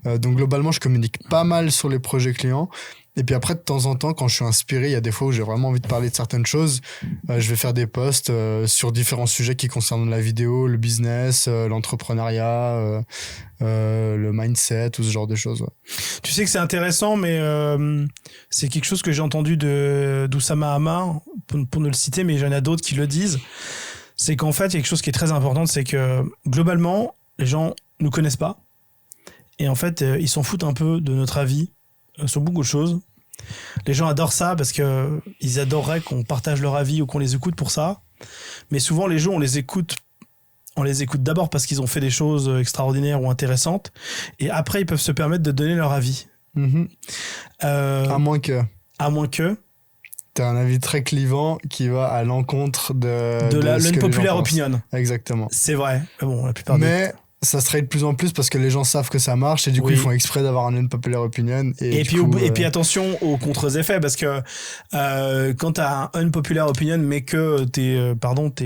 Donc, globalement, je communique pas mal sur les projets clients. Et puis après, de temps en temps, quand je suis inspiré, il y a des fois où j'ai vraiment envie de parler de certaines choses. Je vais faire des posts sur différents sujets qui concernent la vidéo, le business, l'entrepreneuriat, le mindset, tout ce genre de choses. Ouais. Tu sais que c'est intéressant, mais c'est quelque chose que j'ai entendu d'Oussama Hamar, pour ne le citer, mais il y en a d'autres qui le disent. C'est qu'en fait, il y a quelque chose qui est très important, c'est que globalement, les gens nous connaissent pas. Et en fait, ils s'en foutent un peu de notre avis sur beaucoup de choses. Les gens adorent ça parce que ils adoreraient qu'on partage leur avis ou qu'on les écoute pour ça. Mais souvent, les gens, on les écoute d'abord parce qu'ils ont fait des choses extraordinaires ou intéressantes. Et après, ils peuvent se permettre de donner leur avis. Mm-hmm. À moins que t'as un avis très clivant qui va à l'encontre de l'unpopular opinion. Exactement. C'est vrai. Bon, la plupart ça se traite de plus en plus parce que les gens savent que ça marche et du coup ils font exprès d'avoir un unpopular opinion. Et puis attention aux contre-effets parce que quand t'as un unpopular opinion mais que t'es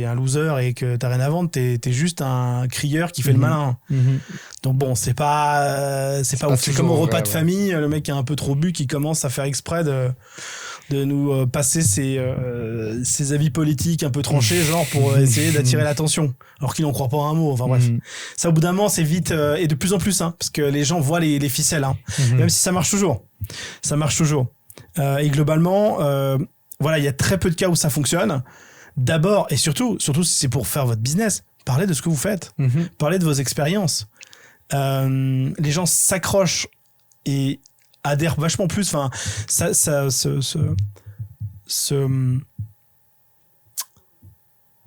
un loser et que t'as rien à vendre, t'es juste un crieur qui fait le malin. Mm-hmm. Donc bon, c'est pas c'est comme au repas de famille, le mec qui a un peu trop bu qui commence à faire exprès de nous passer ses avis politiques un peu tranchés, genre pour essayer d'attirer l'attention, alors qu'il n'en croit pas un mot. Enfin bref, ça au bout d'un moment c'est vite et de plus en plus, parce que les gens voient les ficelles, même si ça marche toujours. Et globalement, voilà, il y a très peu de cas où ça fonctionne. D'abord et surtout si c'est pour faire votre business, parlez de ce que vous faites, parlez de vos expériences. Les gens s'accrochent et adhèrent vachement plus, enfin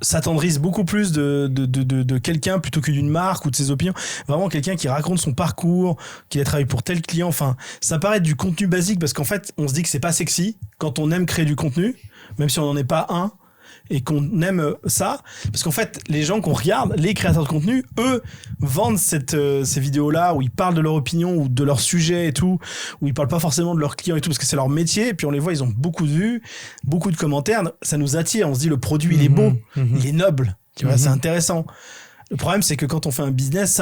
s'attendrissent beaucoup plus de quelqu'un plutôt que d'une marque ou de ses opinions. Vraiment quelqu'un qui raconte son parcours, qu'il a travaillé pour tel client. Enfin, ça paraît du contenu basique parce qu'en fait, on se dit que c'est pas sexy quand on aime créer du contenu, même si on n'en est pas un. Et qu'on aime ça, parce qu'en fait les gens qu'on regarde, les créateurs de contenu, eux vendent ces vidéos-là où ils parlent de leur opinion ou de leur sujet et tout, où ils parlent pas forcément de leurs clients et tout, parce que c'est leur métier, et puis on les voit, ils ont beaucoup de vues, beaucoup de commentaires, ça nous attire, on se dit le produit il est beau, il est noble, tu vois, c'est intéressant. Le problème c'est que quand on fait un business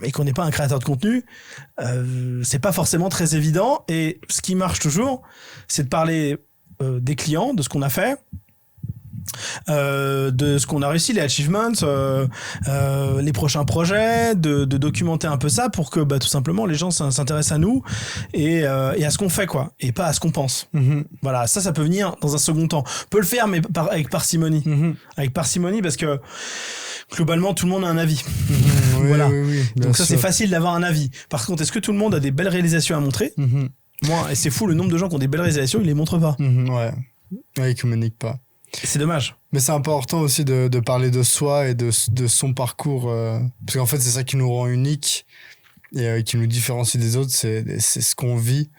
et qu'on n'est pas un créateur de contenu, c'est pas forcément très évident, et ce qui marche toujours c'est de parler des clients, de ce qu'on a fait, de ce qu'on a réussi, les achievements, les prochains projets, de documenter un peu ça pour que tout simplement les gens s'intéressent à nous et à ce qu'on fait, quoi, et pas à ce qu'on pense. Voilà, ça peut venir dans un second temps. On peut le faire mais avec parcimonie. Avec parcimonie, parce que globalement tout le monde a un avis. Oui, voilà. oui, Donc ça, c'est facile d'avoir un avis. Par contre, est-ce que tout le monde a des belles réalisations à montrer? Moi, et c'est fou le nombre de gens qui ont des belles réalisations, ils les montrent pas. Ouais, ils communiquent pas. Et c'est dommage. Mais c'est important aussi de parler de soi et de son parcours. Parce qu'en fait, c'est ça qui nous rend unique et qui nous différencie des autres. C'est ce qu'on vit.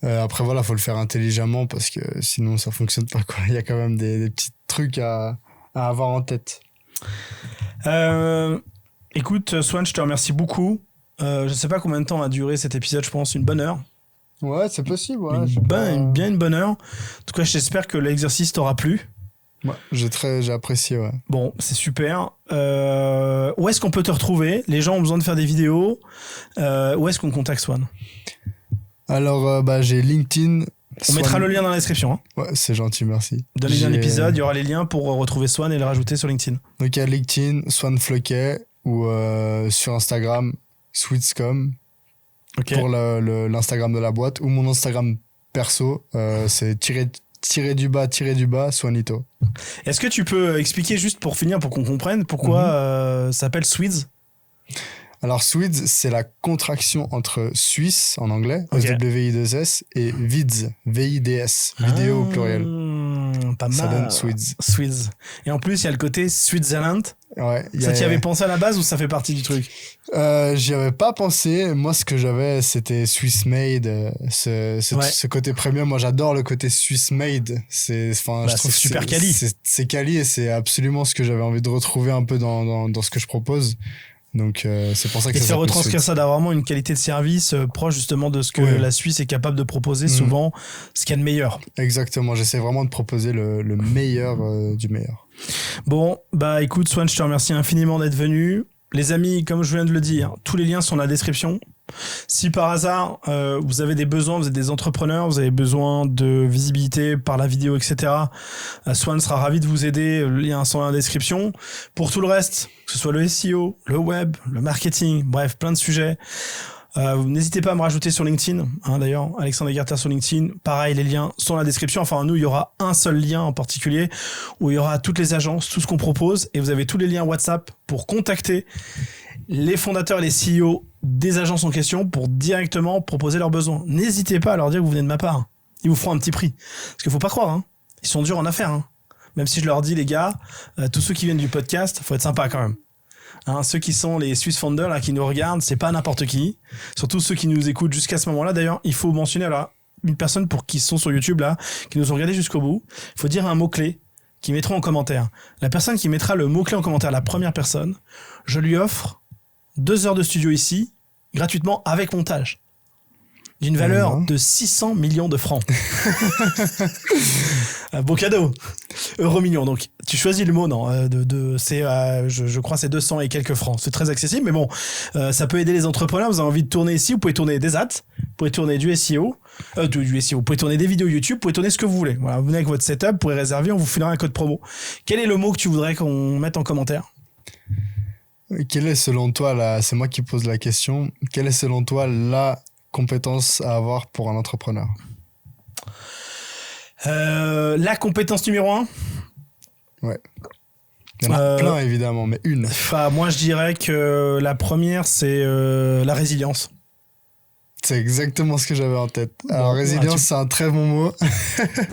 Après, voilà, faut le faire intelligemment parce que sinon, ça fonctionne pas, quoi. Il y a quand même des petits trucs à avoir en tête. Écoute, Swan, je te remercie beaucoup. Je sais pas combien de temps a duré cet épisode, je pense une bonne heure. Ouais, c'est possible. Ouais, Bien une bonne heure. En tout cas, j'espère que l'exercice t'aura plu. Ouais, j'ai apprécié, ouais. Bon, c'est super. Où est-ce qu'on peut te retrouver? Les gens ont besoin de faire des vidéos. Où est-ce qu'on contacte Swan? Alors, j'ai LinkedIn. On mettra le lien dans la description. Hein. Ouais, c'est gentil, merci. Dans les liens d'épisode, il y aura les liens pour retrouver Swan et le rajouter sur LinkedIn. Donc, il y a LinkedIn, Swan Floquet, ou sur Instagram, Sweetscom. Okay. Pour l'Instagram de la boîte, ou mon Instagram perso, c'est tiré du bas, Swanito. Est-ce que tu peux expliquer juste pour finir, pour qu'on comprenne, pourquoi ça s'appelle Sweeds? Alors, Sweeds, c'est la contraction entre Suisse, en anglais, SWI2S, et Vids, VIDS, vidéo au pluriel. Pas mal. Ça donne Sweeds. Sweeds. Et en plus, il y a le côté Switzerland. Ouais. Ça t'y avait pensé à la base ou ça fait partie du truc? J'y avais pas pensé. Moi, ce que j'avais, c'était Swiss Made. Ce côté premium. Moi, j'adore le côté Swiss Made. Je trouve super quali. C'est quali et c'est absolument ce que j'avais envie de retrouver un peu dans ce que je propose. Donc, c'est pour ça que et faire retranscrire ça d'avoir vraiment une qualité de service proche justement de ce que la Suisse est capable de proposer, souvent ce qu'il y a de meilleur. Exactement, j'essaie vraiment de proposer le meilleur du meilleur. Bon, bah écoute Swan, je te remercie infiniment d'être venu. Les amis, comme je viens de le dire, tous les liens sont dans la description. Si par hasard vous avez des besoins, vous êtes des entrepreneurs, vous avez besoin de visibilité par la vidéo, etc., Swan sera ravi de vous aider. Le lien sont dans la description. Pour tout le reste, que ce soit le SEO, le web, le marketing, bref, plein de sujets. N'hésitez pas à me rajouter sur LinkedIn. D'ailleurs, Alexandre Aguerta sur LinkedIn. Pareil, les liens sont dans la description. Enfin, nous, il y aura un seul lien en particulier où il y aura toutes les agences, tout ce qu'on propose. Et vous avez tous les liens WhatsApp pour contacter les fondateurs, les CEO des agences en question pour directement proposer leurs besoins. N'hésitez pas à leur dire que vous venez de ma part. Ils vous feront un petit prix. Parce qu'il faut pas croire, ils sont durs en affaires. Même si je leur dis, les gars, tous ceux qui viennent du podcast, faut être sympa quand même. Ceux qui sont les Swiss Founders là, qui nous regardent, c'est pas n'importe qui. Surtout ceux qui nous écoutent jusqu'à ce moment-là. D'ailleurs, il faut mentionner là une personne pour qui sont sur YouTube là, qui nous ont regardé jusqu'au bout. Il faut dire un mot-clé qu'ils mettront en commentaire. La personne qui mettra le mot-clé en commentaire, la première personne, je lui offre 2 heures de studio ici, gratuitement, avec montage. D'une valeur de 600 millions de francs. Un beau cadeau. Euro million. Donc, tu choisis le mot, non? Je crois c'est 200 et quelques francs. C'est très accessible, mais bon, ça peut aider les entrepreneurs. Vous avez envie de tourner ici, vous pouvez tourner des ads, vous pouvez tourner du SEO, vous pouvez tourner des vidéos YouTube, vous pouvez tourner ce que vous voulez. Voilà, vous venez avec votre setup, vous pourrez réserver, on vous filera un code promo. Quel est le mot que tu voudrais qu'on mette en commentaire? Quelle est selon toi, c'est moi qui pose la question, quelle est selon toi la compétence à avoir pour un entrepreneur? La compétence numéro 1? Ouais. Il y en a plein évidemment, mais une. Moi je dirais que la première c'est la résilience. C'est exactement ce que j'avais en tête. Alors résilience, c'est un très bon mot.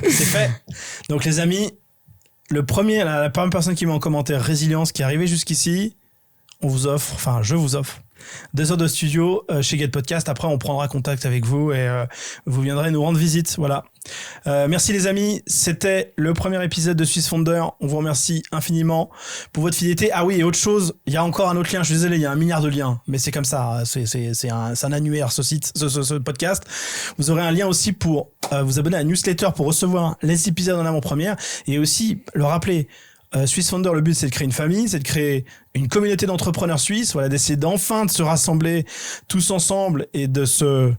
C'est fait. Donc les amis, la première personne qui met en commentaire résilience qui est arrivée jusqu'ici, je vous offre 2 heures de studio chez Get Podcast. Après, on prendra contact avec vous et vous viendrez nous rendre visite. Voilà. Merci les amis. C'était le premier épisode de Swiss Founder. On vous remercie infiniment pour votre fidélité. Ah oui, et autre chose, il y a encore un autre lien. Je suis désolé, il y a 1 milliard de liens, mais c'est comme ça. C'est un annuaire ce podcast. Vous aurez un lien aussi pour vous abonner à la newsletter pour recevoir les épisodes en avant-première et aussi le rappeler. Swiss Founder, le but c'est de créer une famille, c'est de créer une communauté d'entrepreneurs suisses, d'essayer d'enfin de se rassembler tous ensemble et de se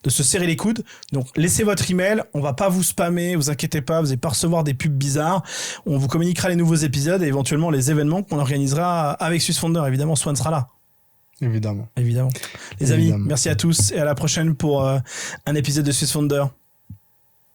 serrer les coudes. Donc laissez votre email, on va pas vous spammer, vous inquiétez pas, vous n'allez pas recevoir des pubs bizarres. On vous communiquera les nouveaux épisodes et éventuellement les événements qu'on organisera avec Swiss Founder. Évidemment, Swan sera là. Évidemment. Les amis, merci à tous et à la prochaine pour un épisode de Swiss Founder.